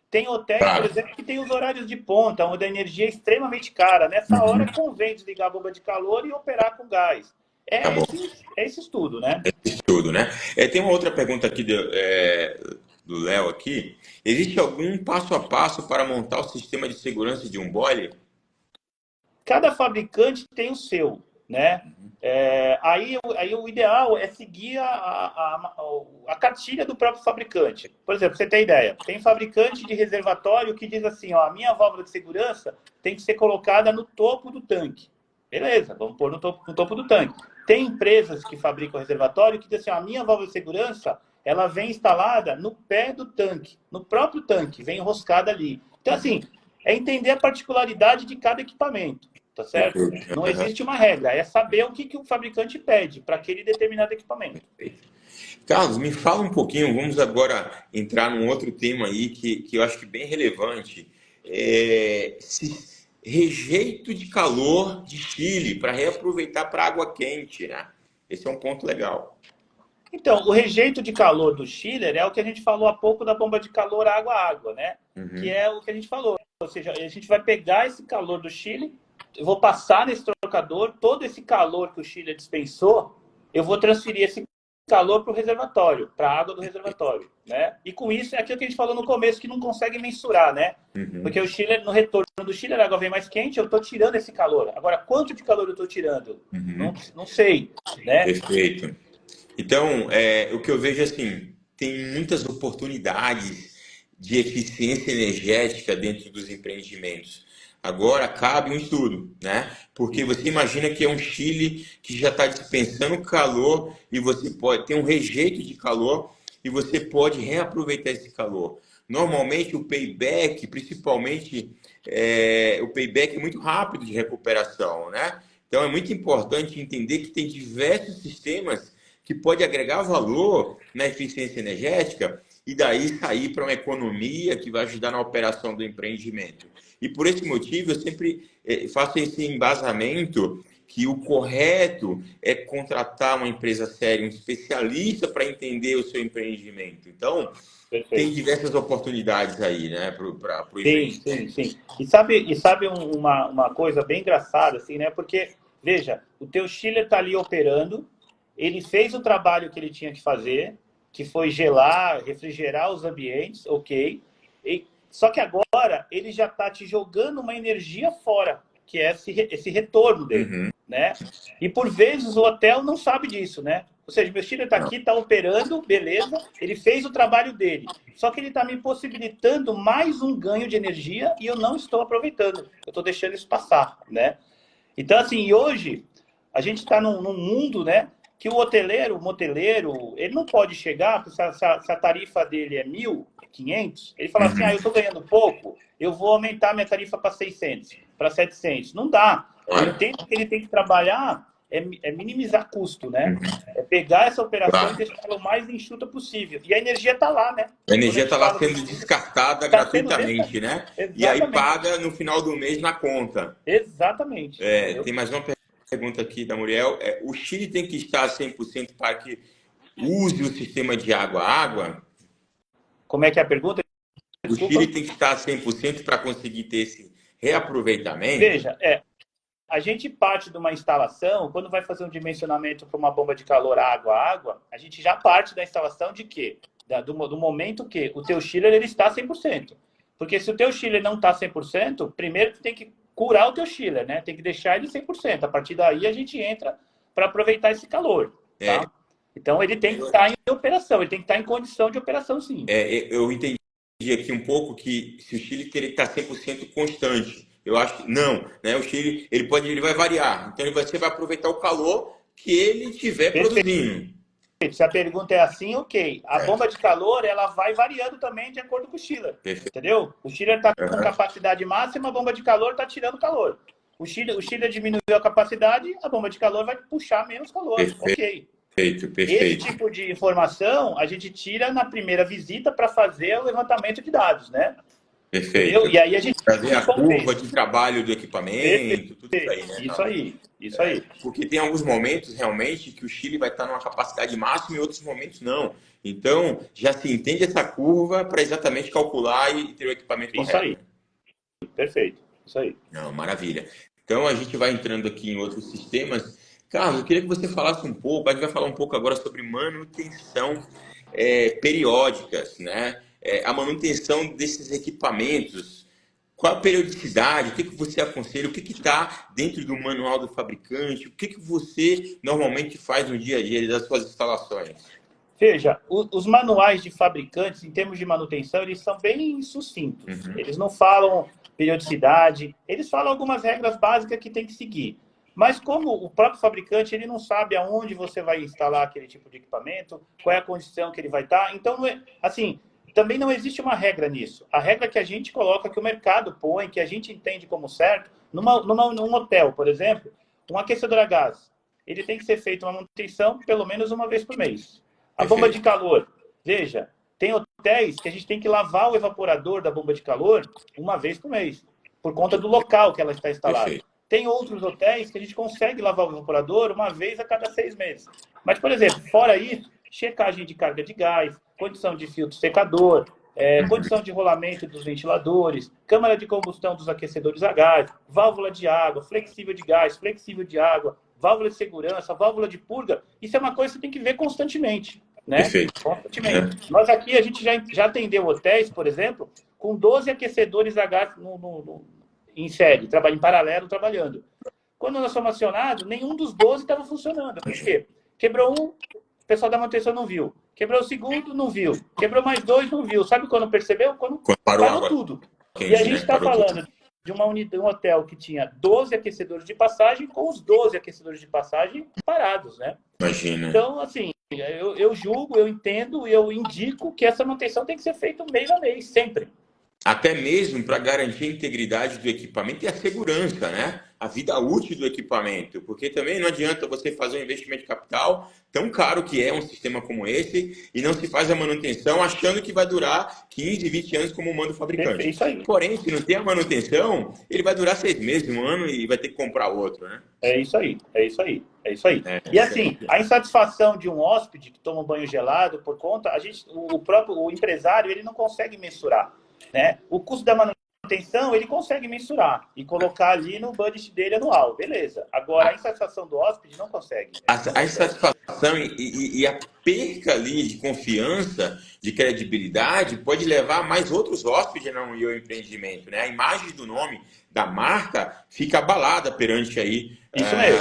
Tem hotéis, por exemplo, que tem os horários de ponta, onde a energia é extremamente cara. Nessa hora, convém desligar a bomba de calor e operar com gás. Esse estudo, né? Esse estudo, né? Tem uma outra pergunta aqui do Léo aqui. Existe algum passo a passo para montar o sistema de segurança de um boiler? Cada fabricante tem o seu, né? Aí o ideal é seguir a cartilha do próprio fabricante. Por exemplo, você tem ideia, tem fabricante de reservatório que diz assim, ó, a minha válvula de segurança tem que ser colocada no topo do tanque. Beleza, vamos pôr no topo do tanque. Tem empresas que fabricam reservatório que dizem assim, ó, a minha válvula de segurança ela vem instalada no pé do tanque, no próprio tanque, vem enroscada ali. Então, assim, é entender a particularidade de cada equipamento. Tá certo? Não existe uma regra, é saber o que o fabricante pede para aquele determinado equipamento. Carlos, me fala um pouquinho, vamos agora entrar num outro tema aí que eu acho que é bem relevante. Rejeito de calor de chile para reaproveitar para água quente, né? Esse é um ponto legal. Então, o rejeito de calor do chiller é o que a gente falou há pouco da bomba de calor água-água, né? Que é o que a gente falou. Ou seja, a gente vai pegar esse calor do chile, eu vou passar nesse trocador, todo esse calor que o chiller dispensou, eu vou transferir esse calor para o reservatório, para a água do reservatório, né? E com isso é aquilo que a gente falou no começo, que não consegue mensurar, né? Porque o chiller, no retorno do chiller, a água vem mais quente, eu estou tirando esse calor. Agora, quanto de calor eu estou tirando? Não sei, né? Perfeito. Então, o que eu vejo assim, tem muitas oportunidades de eficiência energética dentro dos empreendimentos. Agora cabe um estudo, né? Porque você imagina que é um chile que já está dispensando calor e você pode ter um rejeito de calor e você pode reaproveitar esse calor. Normalmente o payback, principalmente o payback é muito rápido de recuperação, né? Então é muito importante entender que tem diversos sistemas que pode agregar valor na eficiência energética e daí sair para uma economia que vai ajudar na operação do empreendimento. E por esse motivo eu sempre faço esse embasamento que o correto é contratar uma empresa séria, um especialista para entender o seu empreendimento. Então, tem diversas oportunidades aí, né, para o investimento. Sim. E sabe uma coisa bem engraçada, assim, né? Porque, veja, o teu chiller está ali operando, ele fez o trabalho que ele tinha que fazer, que foi gelar, refrigerar os ambientes, ok. Só que agora ele já está te jogando uma energia fora. que é esse retorno dele, né? E por vezes o hotel não sabe disso, né? Ou seja, meu chiller está aqui, está operando, beleza, ele fez o trabalho dele. Só que ele está me possibilitando mais um ganho de energia e eu não estou aproveitando. Eu estou deixando isso passar, né? Então, assim, hoje a gente está num mundo, né, que o hoteleiro, o moteleiro, ele não pode chegar, se a tarifa dele é 1.500, ele fala assim, eu estou ganhando pouco, eu vou aumentar minha tarifa para 600, para 700. Não dá. Eu entendo que ele tem que trabalhar é minimizar custo, né? É pegar essa operação e deixar ela o mais enxuta possível. E a energia está lá, né? A energia está lá sendo descartada gratuitamente, né? Exatamente. E aí paga no final do mês na conta. Exatamente. Tem mais uma pergunta aqui da Muriel. O Chile tem que estar 100% para que use o sistema de água-água? Como é que é a pergunta? Desculpa. O Chile tem que estar 100% para conseguir ter esse reaproveitamento? Veja, a gente parte de uma instalação, quando vai fazer um dimensionamento para uma bomba de calor água-água, a gente já parte da instalação de quê? Do momento que o teu chiller ele está 100%. Porque se o teu chiller não está 100%, primeiro tu tem que curar o teu chiller, né? Tem que deixar ele 100%. A partir daí a gente entra para aproveitar esse calor, tá? Então ele tem que estar em operação, ele tem que estar em condição de operação, sim. Eu entendi aqui um pouco que se o chiller teria que estar 100% constante. Eu acho que não, né? O chiller ele vai variar. Então você vai aproveitar o calor que ele estiver produzindo. Se a pergunta é assim, ok. A bomba de calor ela vai variando também de acordo com o chiller. Entendeu? O chiller está com capacidade máxima, a bomba de calor está tirando calor. O chiller diminuiu a capacidade, a bomba de calor vai puxar menos calor. Ok. Perfeito. Esse tipo de informação a gente tira na primeira visita para fazer o levantamento de dados, né? Perfeito. Entendeu? E aí a gente trazer a curva de trabalho do equipamento, tudo isso aí, né? Isso aí. Porque tem alguns momentos realmente que o Chile vai estar numa capacidade máxima e outros momentos não. Então, já se entende essa curva para exatamente calcular e ter o equipamento correto. Isso aí. Perfeito. Isso aí. Não, maravilha. Então, a gente vai entrando aqui em outros sistemas. Carlos, eu queria que você falasse um pouco, a gente vai falar um pouco agora sobre manutenção periódicas, né? A manutenção desses equipamentos. Qual a periodicidade? O que você aconselha? O que está dentro do manual do fabricante? O que você normalmente faz no dia a dia das suas instalações? Veja, os manuais de fabricantes, em termos de manutenção, eles são bem sucintos. Eles não falam periodicidade, eles falam algumas regras básicas que tem que seguir. Mas como o próprio fabricante ele não sabe aonde você vai instalar aquele tipo de equipamento, qual é a condição que ele vai estar, então, assim, também não existe uma regra nisso. A regra que a gente coloca, que o mercado põe, que a gente entende como certo, num hotel, por exemplo, um aquecedor a gás, ele tem que ser feito uma manutenção pelo menos uma vez por mês. A bomba de calor, veja, tem hotéis que a gente tem que lavar o evaporador da bomba de calor uma vez por mês, por conta do local que ela está instalada. Perfeito. Tem outros hotéis que a gente consegue lavar o evaporador uma vez a cada 6 meses. Mas, por exemplo, fora isso, checagem de carga de gás, condição de filtro secador, condição de rolamento dos ventiladores, câmara de combustão dos aquecedores a gás, válvula de água, flexível de gás, flexível de água, válvula de segurança, válvula de purga. Isso é uma coisa que você tem que ver constantemente, né? Perfeito. Constantemente. Nós aqui, a gente já atendeu hotéis, por exemplo, com 12 aquecedores a gás em série, em paralelo, trabalhando. Quando nós fomos acionados, nenhum dos 12 estava funcionando. Por quê? Quebrou um, o pessoal da manutenção não viu. Quebrou o segundo, não viu. Quebrou mais 2, não viu. Sabe quando percebeu? Quando parou tudo. E a gente está falando de um hotel que tinha 12 aquecedores de passagem com os 12 aquecedores de passagem parados, né? Imagina. Então, assim, eu julgo, eu entendo, eu indico que essa manutenção tem que ser feita mês a mês, sempre. Até mesmo para garantir a integridade do equipamento e a segurança, né? A vida útil do equipamento. Porque também não adianta você fazer um investimento de capital tão caro que é um sistema como esse e não se faz a manutenção achando que vai durar 15, 20 anos como manda o fabricante. Isso aí. Porém, se não tem a manutenção, ele vai durar 6 meses, 1 ano e vai ter que comprar outro, né? É isso aí. E assim, a insatisfação de um hóspede que toma um banho gelado por conta, o empresário ele não consegue mensurar. Né? O custo da manutenção ele consegue mensurar e colocar ali no budget dele anual, beleza. Agora, a insatisfação do hóspede não consegue. A insatisfação e a perca ali de confiança, de credibilidade, pode levar mais outros hóspedes a não ir ao empreendimento. Né? A imagem do nome da marca fica abalada perante aí Isso mesmo.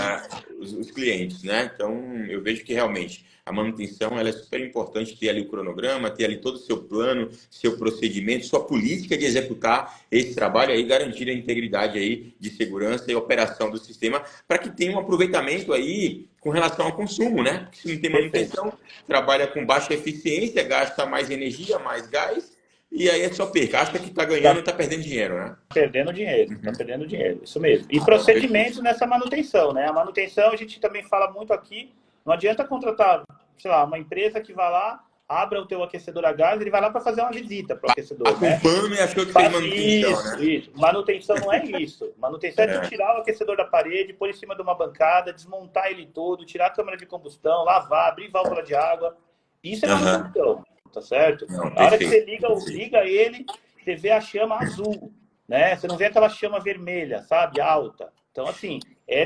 os clientes, né? Então, eu vejo que realmente a manutenção ela é super importante, ter ali o cronograma, ter ali todo o seu plano, seu procedimento, sua política de executar esse trabalho aí, garantir a integridade aí de segurança e operação do sistema para que tenha um aproveitamento aí com relação ao consumo, né? Porque se não tem manutenção, trabalha com baixa eficiência, gasta mais energia, mais gás, e aí é só perca. Acha que está ganhando e está perdendo dinheiro, né? Perdendo dinheiro, tá perdendo dinheiro, isso mesmo. E procedimentos nessa manutenção, né? A manutenção, a gente também fala muito aqui, não adianta contratar, sei lá, uma empresa que vai lá, abra o teu aquecedor a gás, ele vai lá para fazer uma visita para o aquecedor, né? Um pano e achou que fez manutenção, Isso, né? isso. Manutenção não é isso. Manutenção é tu tirar o aquecedor da parede, pôr em cima de uma bancada, desmontar ele todo, tirar a câmara de combustão, lavar, abrir válvula de água. Isso é manutenção, tá certo? Não, A hora que você perfeito. liga ele, você vê a chama azul, né? Você não vê aquela chama vermelha, sabe? Alta. Então, assim, é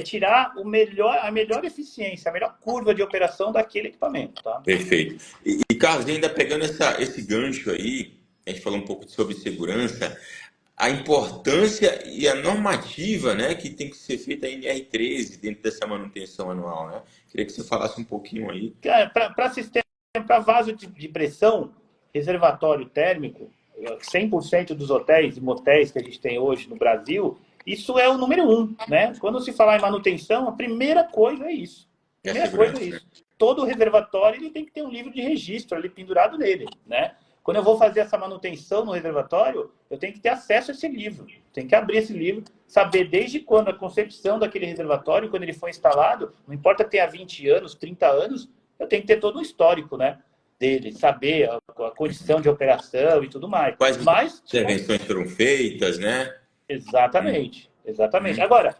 tirar a melhor eficiência, a melhor curva de operação daquele equipamento, tá? Perfeito. E Carlos, ainda pegando esse gancho aí, a gente falou um pouco sobre segurança, a importância e a normativa, né, que tem que ser feita a NR13 dentro dessa manutenção anual, né? Queria que você falasse um pouquinho aí. Para sistema, para vaso de pressão, reservatório térmico, 100% dos hotéis e motéis que a gente tem hoje no Brasil, isso é o número 1, né? Quando se falar em manutenção, a primeira coisa é isso. A primeira coisa é isso. Todo reservatório ele tem que ter um livro de registro ali pendurado nele, né? Quando eu vou fazer essa manutenção no reservatório, eu tenho que ter acesso a esse livro. Tenho que abrir esse livro, saber desde quando a concepção daquele reservatório, quando ele foi instalado, não importa ter há 20 anos, 30 anos, eu tenho que ter todo um histórico, né? Dele, saber a condição de operação e tudo mais. Quais intervenções foram feitas, né? Exatamente, exatamente. Agora,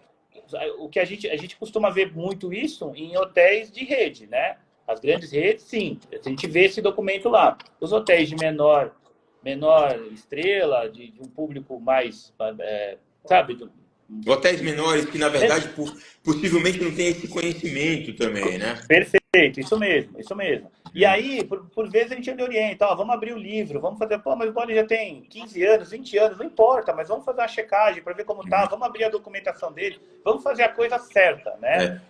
o que a gente costuma ver muito isso em hotéis de rede, né? As grandes redes, sim, a gente vê esse documento lá. Os hotéis de menor estrela, de um público mais, sabe? Hotéis menores que, na verdade, possivelmente não têm esse conhecimento também, né? Perfeito, isso mesmo, isso mesmo. E aí, por vezes, a gente orienta, ó, vamos abrir o livro, vamos fazer, pô, mas o Boli já tem 15 anos, 20 anos, não importa, mas vamos fazer uma checagem para ver como tá, vamos abrir a documentação dele, vamos fazer a coisa certa, né?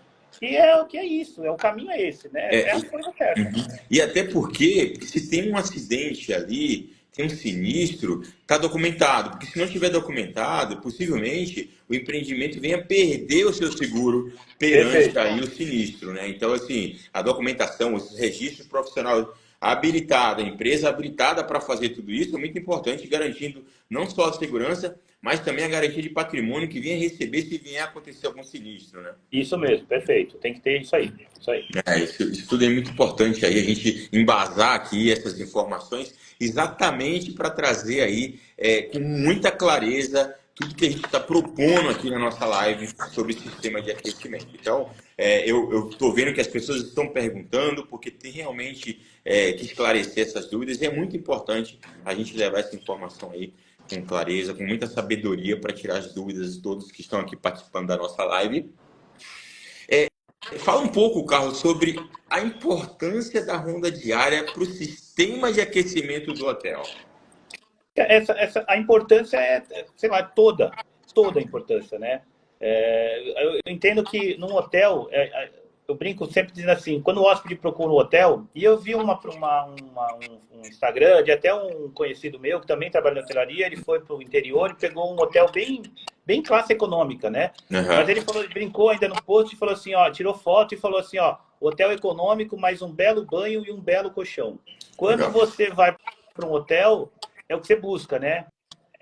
E é o que é isso, o caminho é esse, né? É a coisa certa. E até porque, se tem um acidente ali, tem um sinistro, está documentado. Porque se não tiver documentado, possivelmente o empreendimento venha perder o seu seguro perante aí o sinistro, né? Então, assim, a documentação, os registros profissionais habilitados, a empresa habilitada para fazer tudo isso é muito importante, garantindo não só a segurança, mas também a garantia de patrimônio que venha receber se vier a acontecer algum sinistro, né? Isso mesmo, perfeito. Tem que ter isso aí. Isso aí. Isso tudo é muito importante aí, a gente embasar aqui essas informações exatamente para trazer aí com muita clareza tudo que a gente está propondo aqui na nossa live sobre o sistema de aquecimento. Então, eu estou vendo que as pessoas estão perguntando, porque tem realmente que esclarecer essas dúvidas, e é muito importante a gente levar essa informação aí com clareza, com muita sabedoria para tirar as dúvidas de todos que estão aqui participando da nossa live. Fala um pouco, Carlos, sobre a importância da ronda diária para o sistema de aquecimento do hotel. A importância sei lá, toda a importância, né? Eu entendo que num hotel, eu brinco sempre dizendo assim, quando o hóspede procura um hotel, e eu vi um Instagram de até um conhecido meu, que também trabalha na hotelaria, ele foi para o interior e pegou um hotel bem classe econômica, né? Mas ele brincou ainda no post e falou assim, ó, tirou foto e falou assim, ó, hotel econômico, mais um belo banho e um belo colchão. Quando você vai para um hotel, é o que você busca, né?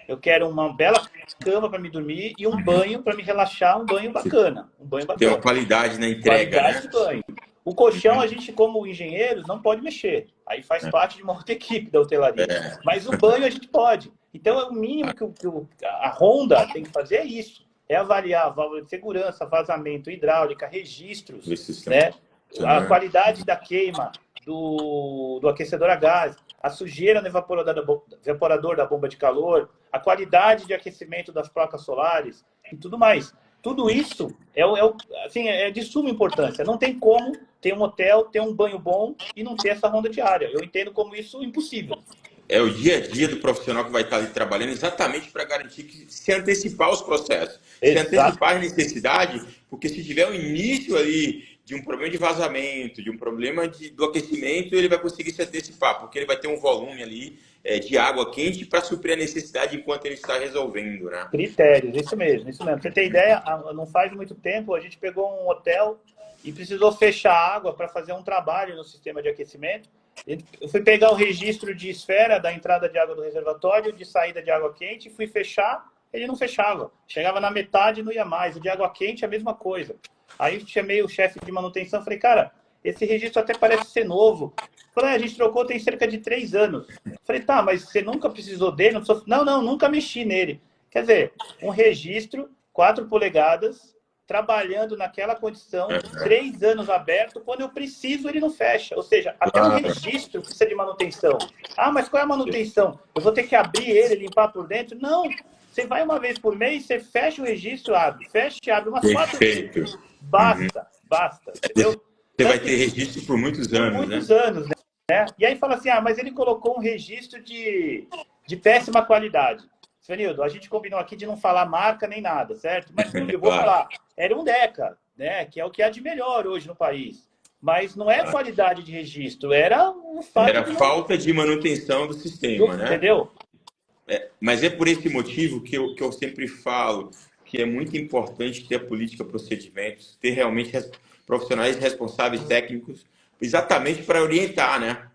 Eu quero uma bela cama para me dormir e um banho para me relaxar, um banho bacana. Tem uma qualidade na entrega, qualidade de banho. O colchão, a gente, como engenheiros, não pode mexer. Aí faz parte de uma outra equipe da hotelaria. Mas o banho a gente pode. Então, é o mínimo que a Honda tem que fazer é isso. É avaliar a válvula de segurança, vazamento, hidráulica, registros, né? A qualidade da queima do aquecedor a gás, a sujeira no evaporador da bomba de calor, a qualidade de aquecimento das placas solares e tudo mais. Tudo isso é de suma importância. Não tem como ter um hotel, ter um banho bom e não ter essa ronda diária. Eu entendo como isso impossível. é o dia a dia do profissional que vai estar ali trabalhando exatamente para garantir que se antecipar os processos, se antecipar a necessidade, porque se tiver o início ali de um problema de vazamento, de um problema do aquecimento, ele vai conseguir se antecipar, porque ele vai ter um volume ali de água quente para suprir a necessidade enquanto ele está resolvendo, né? Critérios, isso mesmo, isso mesmo. Pra você ter ideia, não faz muito tempo a gente pegou um hotel e precisou fechar a água para fazer um trabalho no sistema de aquecimento. Eu fui pegar o registro de esfera da entrada de água do reservatório, de saída de água quente, fui fechar, ele não fechava. Chegava na metade e não ia mais. O de água quente, a mesma coisa. Aí chamei o chefe de manutenção, falei, cara, esse registro até parece ser novo. Falei, a gente trocou tem cerca de 3 anos. Falei, tá, mas você nunca precisou dele? Não, precisou... não, nunca mexi nele. Quer dizer, um registro, 4 polegadas, trabalhando naquela condição, 3 anos aberto, quando eu preciso ele não fecha. Ou seja, até um registro precisa de manutenção. Ah, mas qual é a manutenção? Eu vou ter que abrir ele, limpar por dentro? Não, você vai uma vez por mês, você fecha o registro, abre, fecha e abre umas 4 vezes. Basta, entendeu? Você vai ter registro por muitos anos, por muitos anos, né? E aí fala assim, mas ele colocou um registro de péssima qualidade. Svanildo, a gente combinou aqui de não falar marca nem nada, certo? Mas eu vou falar, era um Deca, né? Que é o que há de melhor hoje no país. Mas não é qualidade de registro, era um fato era falta de manutenção do sistema, né? Entendeu? Mas é por esse motivo que eu sempre falo que é muito importante ter a política procedimentos, ter realmente profissionais responsáveis técnicos, exatamente para orientar, né?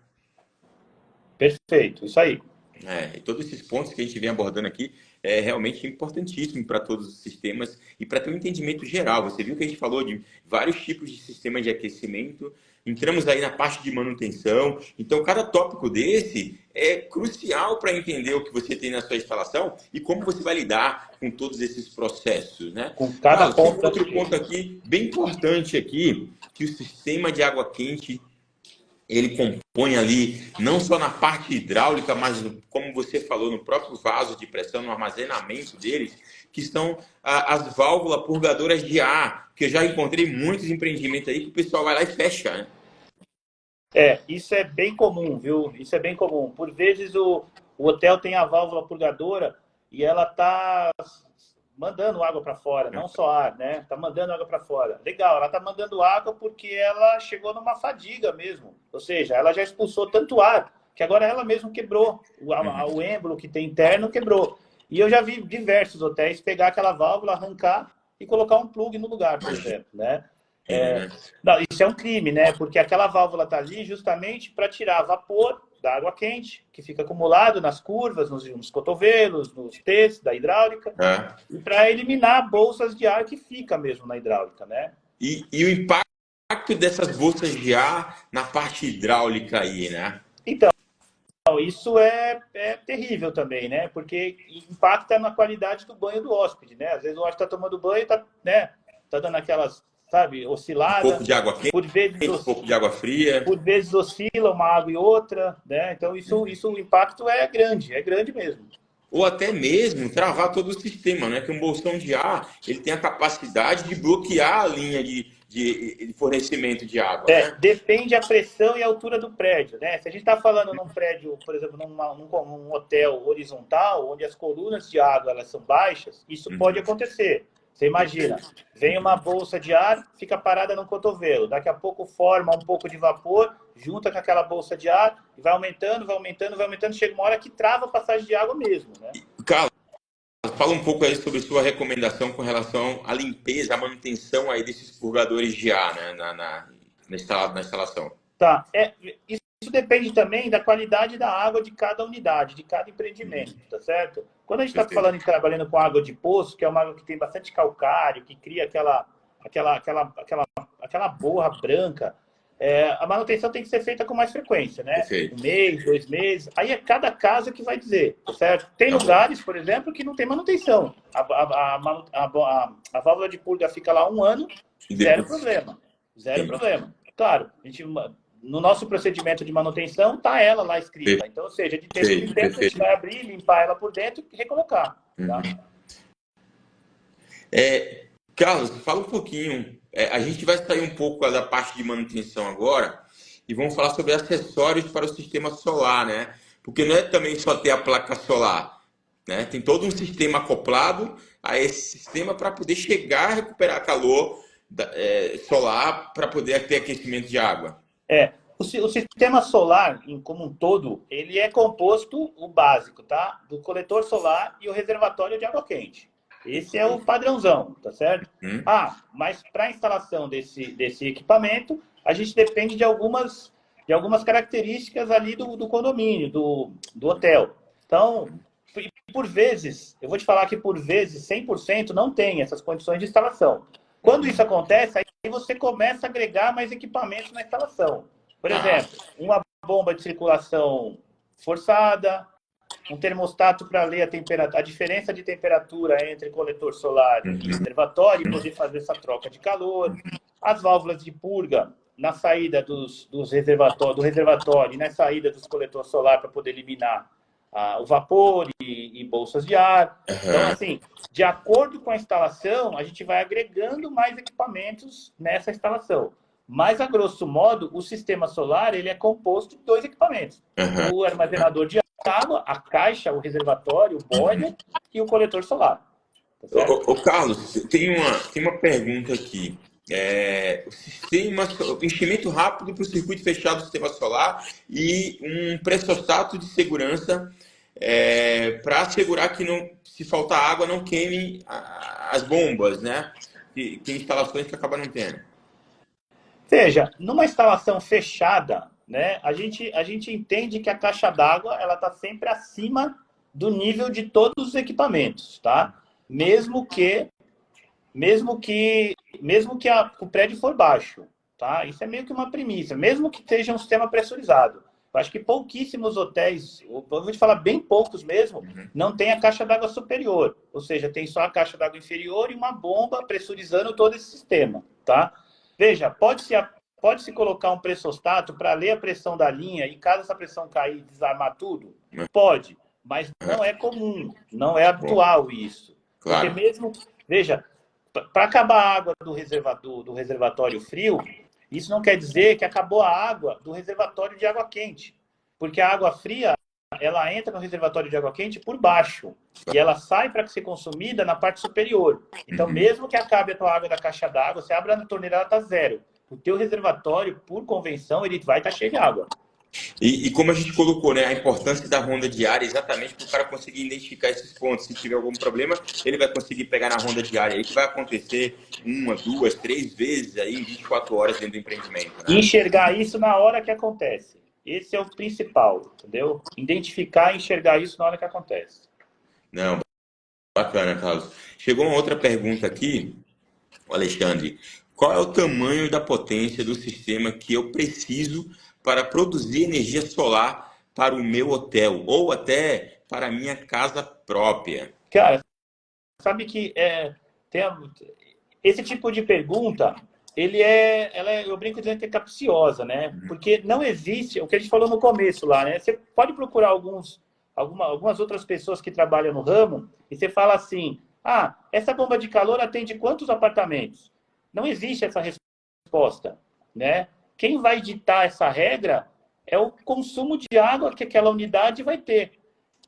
Perfeito, isso aí. E todos esses pontos que a gente vem abordando aqui é realmente importantíssimo para todos os sistemas e para ter um entendimento geral. Você viu que a gente falou de vários tipos de sistemas de aquecimento, entramos aí na parte de manutenção. Então, cada tópico desse é crucial para entender o que você tem na sua instalação e como você vai lidar com todos esses processos, né? Com cada ponto. Outro ponto aqui, bem importante aqui, que o sistema de água quente ele compõe ali, não só na parte hidráulica, mas, como você falou, no próprio vaso de pressão, no armazenamento deles, que são as válvulas purgadoras de ar, que eu já encontrei muitos empreendimentos aí que o pessoal vai lá e fecha, né? Isso é bem comum, viu? Isso é bem comum. Por vezes o hotel tem a válvula purgadora e ela está mandando água para fora, não só ar, né? Tá mandando água para fora. Legal, ela tá mandando água porque ela chegou numa fadiga mesmo. Ou seja, ela já expulsou tanto ar que agora ela mesmo quebrou. O êmbolo que tem interno quebrou. E eu já vi diversos hotéis pegar aquela válvula, arrancar e colocar um plug no lugar, por exemplo, né? Não, isso é um crime, né? Porque aquela válvula tá ali justamente para tirar vapor da água quente, que fica acumulado nas curvas, nos cotovelos, nos T's da hidráulica, e para eliminar bolsas de ar que fica mesmo na hidráulica, né? E o impacto dessas bolsas de ar na parte hidráulica aí, né? Então, isso é terrível também, né? Porque impacta na qualidade do banho do hóspede, né? Às vezes o hóspede está tomando banho e tá dando aquelas, sabe, oscilada. Um pouco de água quente, por vezes, um pouco de água fria. Por vezes oscila uma água e outra, né? Então isso o impacto é grande mesmo. Ou até mesmo travar todo o sistema, né? Que um bolsão de ar, ele tem a capacidade de bloquear a linha de fornecimento de água. Né? Depende a pressão e a altura do prédio, né? Se a gente está falando num prédio, por exemplo, num hotel horizontal, onde as colunas de água elas são baixas, isso pode acontecer. Você imagina, vem uma bolsa de ar, fica parada no cotovelo, daqui a pouco forma um pouco de vapor, junta com aquela bolsa de ar, e vai aumentando, chega uma hora que trava a passagem de água mesmo, né? Carlos, fala um pouco aí sobre sua recomendação com relação à limpeza, à manutenção aí desses purgadores de ar, né, na instalação. Tá, isso depende também da qualidade da água de cada unidade, de cada empreendimento, tá certo? Quando a gente está falando de trabalhando com água de poço, que é uma água que tem bastante calcário, que cria aquela borra branca, a manutenção tem que ser feita com mais frequência, né? Perfeito. 1 mês, 2 meses, aí é cada casa que vai dizer, tá certo? Tem lugares, por exemplo, que não tem manutenção. A válvula de purga fica lá 1 ano, zero problema. Problema. Claro, no nosso procedimento de manutenção, está ela lá escrita. Então, ou seja, de tempo em tempo, a gente vai abrir, limpar ela por dentro e recolocar. Tá? Carlos, fala um pouquinho. A gente vai sair um pouco da parte de manutenção agora e vamos falar sobre acessórios para o sistema solar, né? Porque não é também só ter a placa solar, né? Tem todo um sistema acoplado a esse sistema para poder chegar a recuperar calor solar para poder ter aquecimento de água. O sistema solar, como um todo, ele é composto, o básico, tá? Do coletor solar e o reservatório de água quente. Esse é o padrãozão, tá certo? Mas para a instalação desse equipamento, a gente depende de algumas características ali do condomínio, do hotel. Então, por vezes, eu vou te falar que por vezes 100% não tem essas condições de instalação. Quando isso acontece, aí você começa a agregar mais equipamentos na instalação. Por exemplo, uma bomba de circulação forçada, um termostato para ler a diferença de temperatura entre coletor solar e reservatório e poder fazer essa troca de calor, as válvulas de purga na saída do reservatório e na saída dos coletores solar para poder eliminar o vapor e bolsas de ar. Então, assim, de acordo com a instalação, a gente vai agregando mais equipamentos nessa instalação. Mas, a grosso modo, o sistema solar ele é composto de 2 equipamentos. O armazenador de água, a caixa, o reservatório, o boiler e o coletor solar. Tá, Carlos, tem uma pergunta aqui. O enchimento rápido para o circuito fechado do sistema solar e um pressostato de segurança para assegurar que se faltar água não queime as bombas, né? Tem instalações que acabam não tendo. Veja, numa instalação fechada, né, a gente entende que a caixa d'água ela está sempre acima do nível de todos os equipamentos, tá? Mesmo que o prédio for baixo, tá? Isso é meio que uma premissa, mesmo que seja um sistema pressurizado. Eu acho que pouquíssimos hotéis, eu vou te falar bem poucos mesmo, não tem a caixa d'água superior, ou seja, tem só a caixa d'água inferior e uma bomba pressurizando todo esse sistema, tá? Veja, pode-se colocar um pressostato para ler a pressão da linha e caso essa pressão cair, desarmar tudo? Pode, mas não é comum, não é habitual isso. Claro. Porque mesmo, veja, para acabar a água do reservatório frio, isso não quer dizer que acabou a água do reservatório de água quente. Porque a água fria, ela entra no reservatório de água quente por baixo. E ela sai para ser consumida na parte superior. Então, mesmo que acabe a tua água da caixa d'água, você abre a torneira, ela está zero. O teu reservatório, por convenção, ele vai estar cheio de água. E como a gente colocou, né, a importância da ronda diária exatamente para o cara conseguir identificar esses pontos. Se tiver algum problema, ele vai conseguir pegar na ronda diária. Aí que vai acontecer 1, 2, 3 vezes aí em 24 horas dentro do empreendimento. Né? Enxergar isso na hora que acontece. Esse é o principal, entendeu? Identificar e enxergar isso na hora que acontece. Não, bacana, Carlos. Chegou uma outra pergunta aqui, Alexandre. Qual é o tamanho da potência do sistema que eu preciso para produzir energia solar para o meu hotel ou até para a minha casa própria? Cara, sabe que esse tipo de pergunta, eu brinco dizendo que é capciosa, né? Porque não existe, o que a gente falou no começo lá, né? Você pode procurar algumas outras pessoas que trabalham no ramo e você fala assim, essa bomba de calor atende quantos apartamentos? Não existe essa resposta, né? Quem vai ditar essa regra é o consumo de água que aquela unidade vai ter.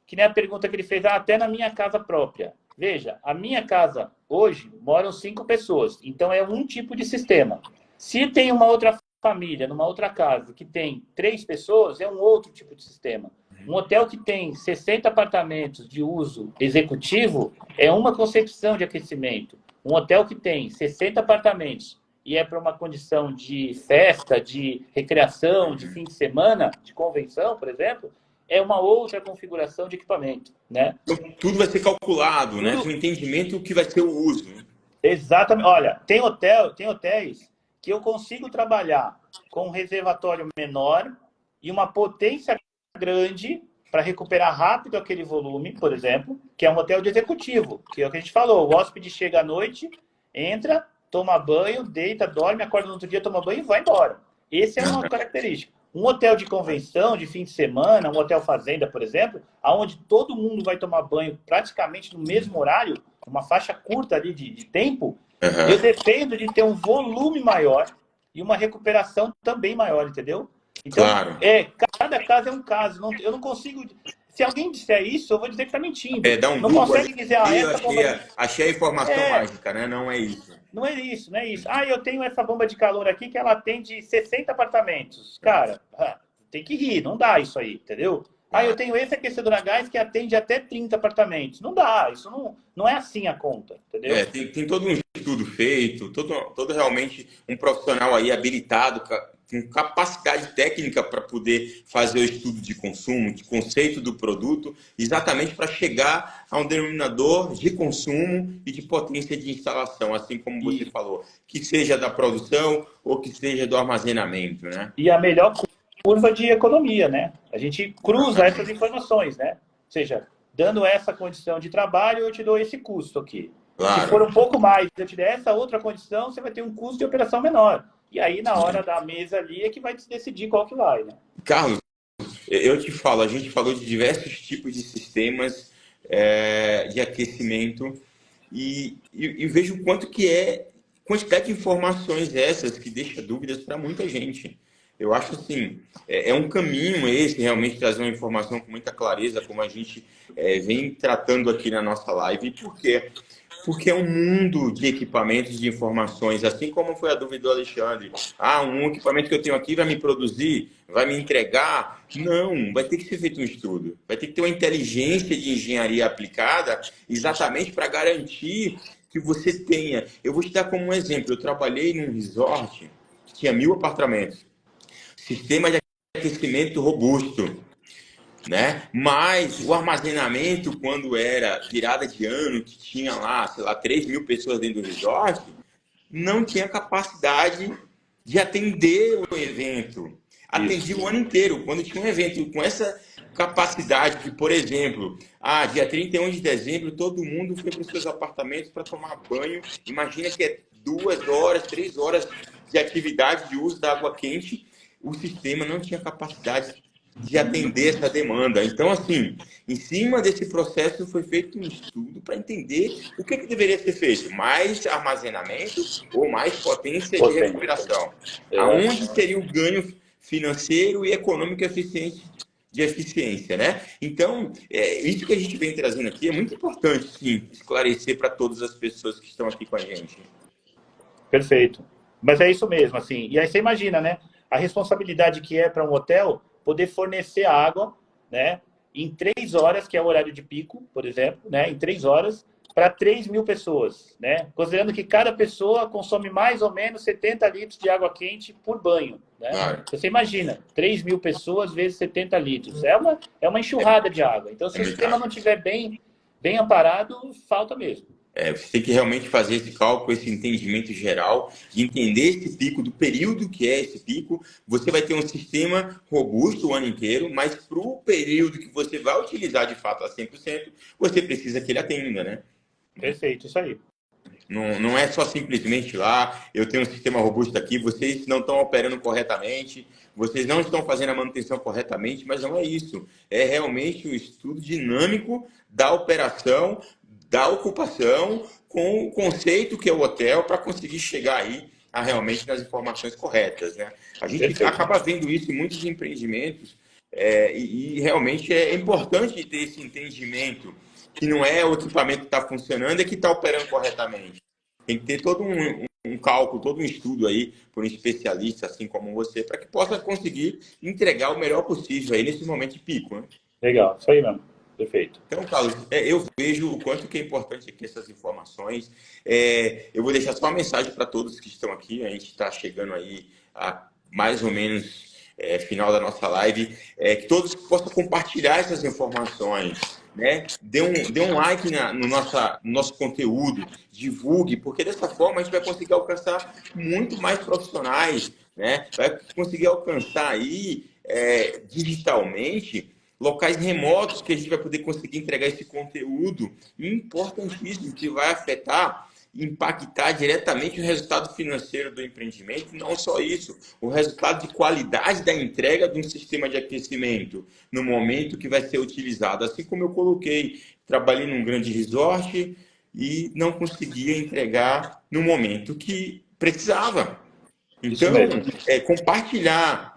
Que nem a pergunta que ele fez, até na minha casa própria. Veja, a minha casa, hoje, moram 5 pessoas. Então, é um tipo de sistema. Se tem uma outra família, numa outra casa, que tem 3 pessoas, é um outro tipo de sistema. Um hotel que tem 60 apartamentos de uso executivo é uma concepção de aquecimento. Um hotel que tem 60 apartamentos e é para uma condição de festa, de recreação, de fim de semana, de convenção, por exemplo, é uma outra configuração de equipamento, né? Então, tudo vai ser calculado, né? Com entendimento do que vai ser o uso. Exatamente. Olha, tem hotéis que eu consigo trabalhar com um reservatório menor e uma potência grande para recuperar rápido aquele volume, por exemplo, que é um hotel de executivo, que é o que a gente falou. O hóspede chega à noite, entra, toma banho, deita, dorme, acorda no outro dia, toma banho e vai embora. Essa é uma característica. Um hotel de convenção, de fim de semana, um hotel fazenda, por exemplo, onde todo mundo vai tomar banho praticamente no mesmo horário, uma faixa curta ali de tempo, eu dependo de ter um volume maior e uma recuperação também maior, entendeu? Então, claro. cada caso é um caso. Eu não consigo... Se alguém disser isso, eu vou dizer que está mentindo. Dá um Não Google consegue ali, dizer, eu essa bomba de... achei a informação mágica, né? Não é isso. Não é isso, não é isso. Eu tenho essa bomba de calor aqui que ela atende 60 apartamentos. Cara, tem que rir, não dá isso aí, entendeu? Eu tenho esse aquecedor a gás que atende até 30 apartamentos. Não dá, isso não é assim a conta, entendeu? Tem todo um estudo feito, todo realmente um profissional aí habilitado, com capacidade técnica para poder fazer o estudo de consumo, de conceito do produto, exatamente para chegar a um denominador de consumo e de potência de instalação, assim como você falou, que seja da produção ou que seja do armazenamento, né? E a melhor curva de economia, né? A gente cruza essas informações, né? Ou seja, dando essa condição de trabalho, eu te dou esse custo aqui. Claro. Se for um pouco mais, eu te der essa outra condição, você vai ter um custo de operação menor. E aí, na hora da mesa ali, é que vai decidir qual que vai, né? Carlos, eu te falo, a gente falou de diversos tipos de sistemas de aquecimento e vejo o quanto que é quantidade de informações essas que deixa dúvidas para muita gente. Eu acho assim, é um caminho esse, realmente trazer uma informação com muita clareza, como a gente vem tratando aqui na nossa live. Por quê? Porque é um mundo de equipamentos, de informações, assim como foi a dúvida do Alexandre. Um equipamento que eu tenho aqui vai me produzir, vai me entregar? Não, vai ter que ser feito um estudo. Vai ter que ter uma inteligência de engenharia aplicada exatamente para garantir que você tenha. Eu vou te dar como um exemplo. Eu trabalhei num resort que tinha 1000 apartamentos. Sistema de aquecimento robusto, né? Mas o armazenamento, quando era virada de ano, que tinha lá, sei lá, 3.000 pessoas dentro do resort, não tinha capacidade de atender o evento. Atendia o ano inteiro. Quando tinha um evento com essa capacidade que, por exemplo, dia 31 de dezembro, todo mundo foi para os seus apartamentos para tomar banho. Imagina que é 2 horas, 3 horas de atividade de uso da água quente. O sistema não tinha capacidade de atender essa demanda. Então, assim, em cima desse processo foi feito um estudo para entender o que deveria ser feito. Mais armazenamento ou mais potência de recuperação. Aonde seria o ganho financeiro e econômico eficiente de eficiência, né? Então, isso que a gente vem trazendo aqui é muito importante, sim, esclarecer para todas as pessoas que estão aqui com a gente. Perfeito. Mas é isso mesmo, assim. E aí você imagina, né? A responsabilidade que é para um hotel poder fornecer água, né? Em 3 horas, que é o horário de pico, por exemplo, né? Em 3 horas, para 3.000 pessoas, né? Considerando que cada pessoa consome mais ou menos 70 litros de água quente por banho, né? Claro. Você imagina, 3.000 pessoas vezes 70 litros. É uma enxurrada de água. Então, se o sistema não estiver bem amparado, falta mesmo. Você tem que realmente fazer esse cálculo, esse entendimento geral, de entender esse pico, do período que é esse pico. Você vai ter um sistema robusto o ano inteiro, mas para o período que você vai utilizar de fato a 100%, você precisa que ele atenda, né? Perfeito, isso aí. Não é só simplesmente lá, eu tenho um sistema robusto aqui, vocês não estão operando corretamente, vocês não estão fazendo a manutenção corretamente, mas não é isso. É realmente o estudo dinâmico da operação, da ocupação, com o conceito que é o hotel, para conseguir chegar aí a realmente nas informações corretas, né? A gente acaba vendo isso em muitos empreendimentos e realmente é importante ter esse entendimento que não é o equipamento que está funcionando, é que está operando corretamente. Tem que ter todo um cálculo, todo um estudo aí por um especialista, assim como você, para que possa conseguir entregar o melhor possível aí nesse momento de pico, né? Legal, isso aí mesmo. Perfeito. Então, Carlos, eu vejo o quanto que é importante aqui essas informações. Eu vou deixar só uma mensagem para todos que estão aqui. A gente está chegando aí a mais ou menos final da nossa live. Que todos possam compartilhar essas informações, né? Dê um like no nosso conteúdo, divulgue, porque dessa forma a gente vai conseguir alcançar muito mais profissionais, né? Vai conseguir alcançar aí digitalmente locais remotos que a gente vai poder conseguir entregar esse conteúdo importantíssimo que vai afetar, impactar diretamente o resultado financeiro do empreendimento. E não só isso, o resultado de qualidade da entrega de um sistema de aquecimento no momento que vai ser utilizado. Assim como eu coloquei, trabalhei num grande resort e não conseguia entregar no momento que precisava. Então, compartilhar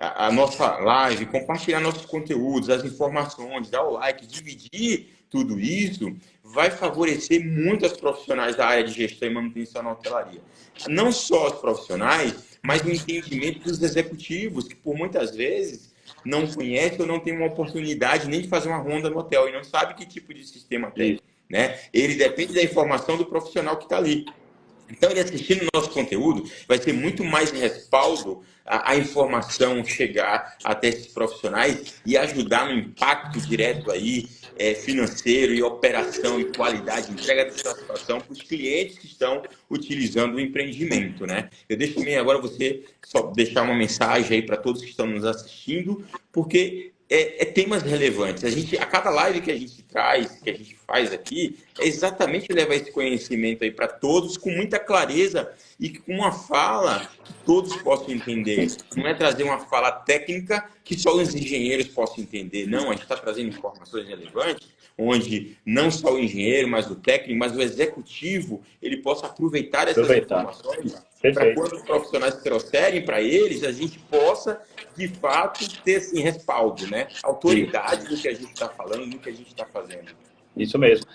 a nossa live, compartilhar nossos conteúdos, as informações, dar o like, dividir tudo isso, vai favorecer muito os profissionais da área de gestão e manutenção na hotelaria. Não só os profissionais, mas o entendimento dos executivos, que por muitas vezes não conhecem ou não têm uma oportunidade nem de fazer uma ronda no hotel e não sabe que tipo de sistema tem. Né? Ele depende da informação do profissional que está ali. Então, ele assistindo o nosso conteúdo, vai ter muito mais respaldo a informação chegar até esses profissionais e ajudar no impacto direto aí, financeiro e operação e qualidade, entrega de satisfação para os clientes que estão utilizando o empreendimento, né? Eu deixo também agora você só deixar uma mensagem aí para todos que estão nos assistindo, porque temas relevantes. A cada live que a gente traz, que a gente faz aqui, é exatamente levar esse conhecimento aí para todos com muita clareza e com uma fala que todos possam entender. Não é trazer uma fala técnica que só os engenheiros possam entender. Não, a gente está trazendo informações relevantes, onde não só o engenheiro, mas o técnico, mas o executivo, ele possa aproveitar essas informações para quando os profissionais trouxerem para eles, a gente possa, de fato, ter assim, respaldo, né? Autoridade do que a gente está falando, do que a gente está fazendo. Isso mesmo.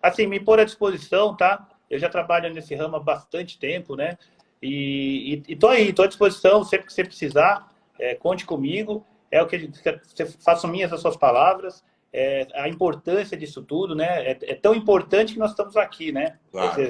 Assim, me pôr à disposição, tá? Eu já trabalho nesse ramo há bastante tempo, né? E tô aí, tô à disposição, sempre que você precisar, conte comigo. É o que você faça minhas as suas palavras. A importância disso tudo, né? É tão importante que nós estamos aqui, né? Claro.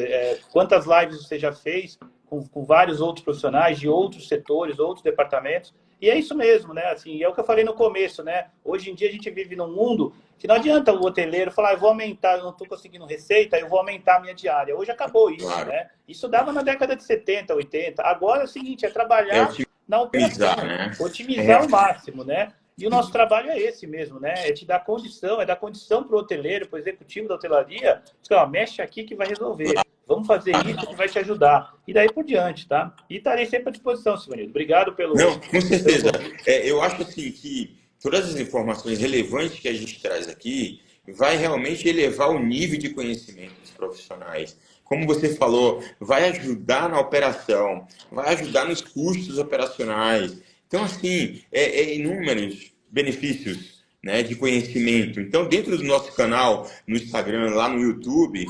Quantas lives você já fez com vários outros profissionais de outros setores, outros departamentos? E é isso mesmo, né? Assim, é o que eu falei no começo, né? Hoje em dia a gente vive num mundo que não adianta o hoteleiro falar, eu vou aumentar, eu não estou conseguindo receita, eu vou aumentar a minha diária. Hoje acabou isso, claro, né? Isso dava na década de 70, 80. Agora é o seguinte, é trabalhar na operação, né? Otimizar ao máximo, né? E o nosso trabalho é esse mesmo, né? É te dar condição, é dar condição para o hoteleiro, para o executivo da hotelaria, mexe aqui que vai resolver. Vamos fazer isso que vai te ajudar. E daí por diante, tá? E estarei sempre à disposição, Silvanildo. Obrigado pelo... Não, com certeza. Eu acho assim que todas as informações relevantes que a gente traz aqui vai realmente elevar o nível de conhecimento dos profissionais. Como você falou, vai ajudar na operação, vai ajudar nos custos operacionais. Então, assim, inúmeros benefícios, né, de conhecimento. Então, dentro do nosso canal, no Instagram, lá no YouTube,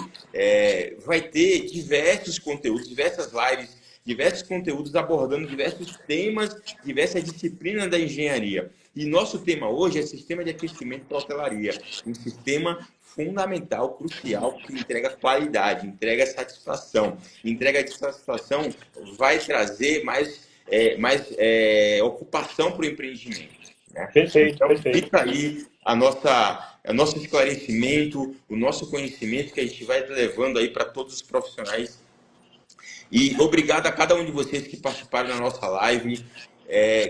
vai ter diversos conteúdos, diversas lives, diversos conteúdos abordando diversos temas, diversas disciplinas da engenharia. E nosso tema hoje é sistema de aquecimento para hotelaria, um sistema fundamental, crucial, que entrega qualidade, entrega satisfação. Entrega de satisfação vai trazer mais ocupação para o empreendimento. Né? Perfeito, Então, perfeito. fica aí o nosso esclarecimento, o nosso conhecimento que a gente vai levando aí para todos os profissionais. E obrigado a cada um de vocês que participaram da nossa live,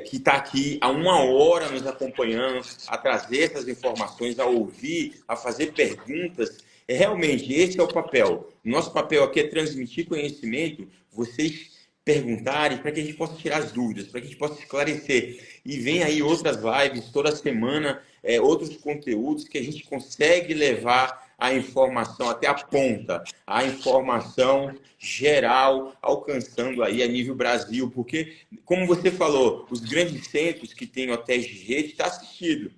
que está aqui há 1 hora nos acompanhando, a trazer essas informações, a ouvir, a fazer perguntas. Realmente, esse é o papel. Nosso papel aqui é transmitir conhecimento, vocês perguntarem, para que a gente possa tirar as dúvidas, para que a gente possa esclarecer. E vem aí outras lives toda semana, outros conteúdos que a gente consegue levar a informação até a ponta, a informação geral, alcançando aí a nível Brasil, porque, como você falou, os grandes centros que têm hotéis de rede estão assistidos,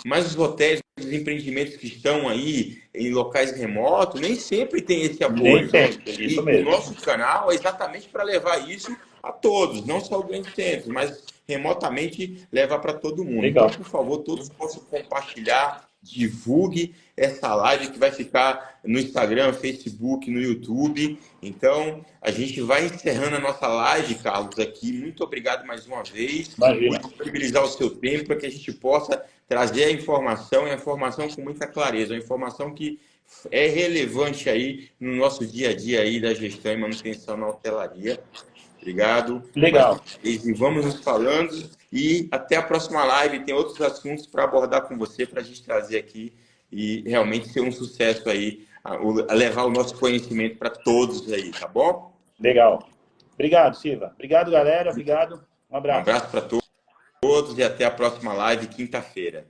mas os hotéis, os empreendimentos que estão aí em locais remotos, nem sempre tem esse apoio. Nem sempre, isso mesmo. O nosso canal é exatamente para levar isso a todos, não só os grandes centros, mas remotamente levar para todo mundo. Legal. Então, por favor, todos possam compartilhar, divulgue essa live que vai ficar no Instagram, Facebook, no YouTube. Então, a gente vai encerrando a nossa live, Carlos, aqui. Muito obrigado mais uma vez por disponibilizar o seu tempo para que a gente possa trazer a informação, e a informação com muita clareza, a informação que é relevante aí no nosso dia a dia aí da gestão e manutenção na hotelaria. Obrigado. Legal. E vamos nos falando e até a próxima live. Tem outros assuntos para abordar com você, para a gente trazer aqui e realmente ser um sucesso aí, levar o nosso conhecimento para todos aí, tá bom? Legal. Obrigado, Silva. Obrigado, galera. Obrigado. Um abraço. Um abraço para todos e até a próxima live, quinta-feira.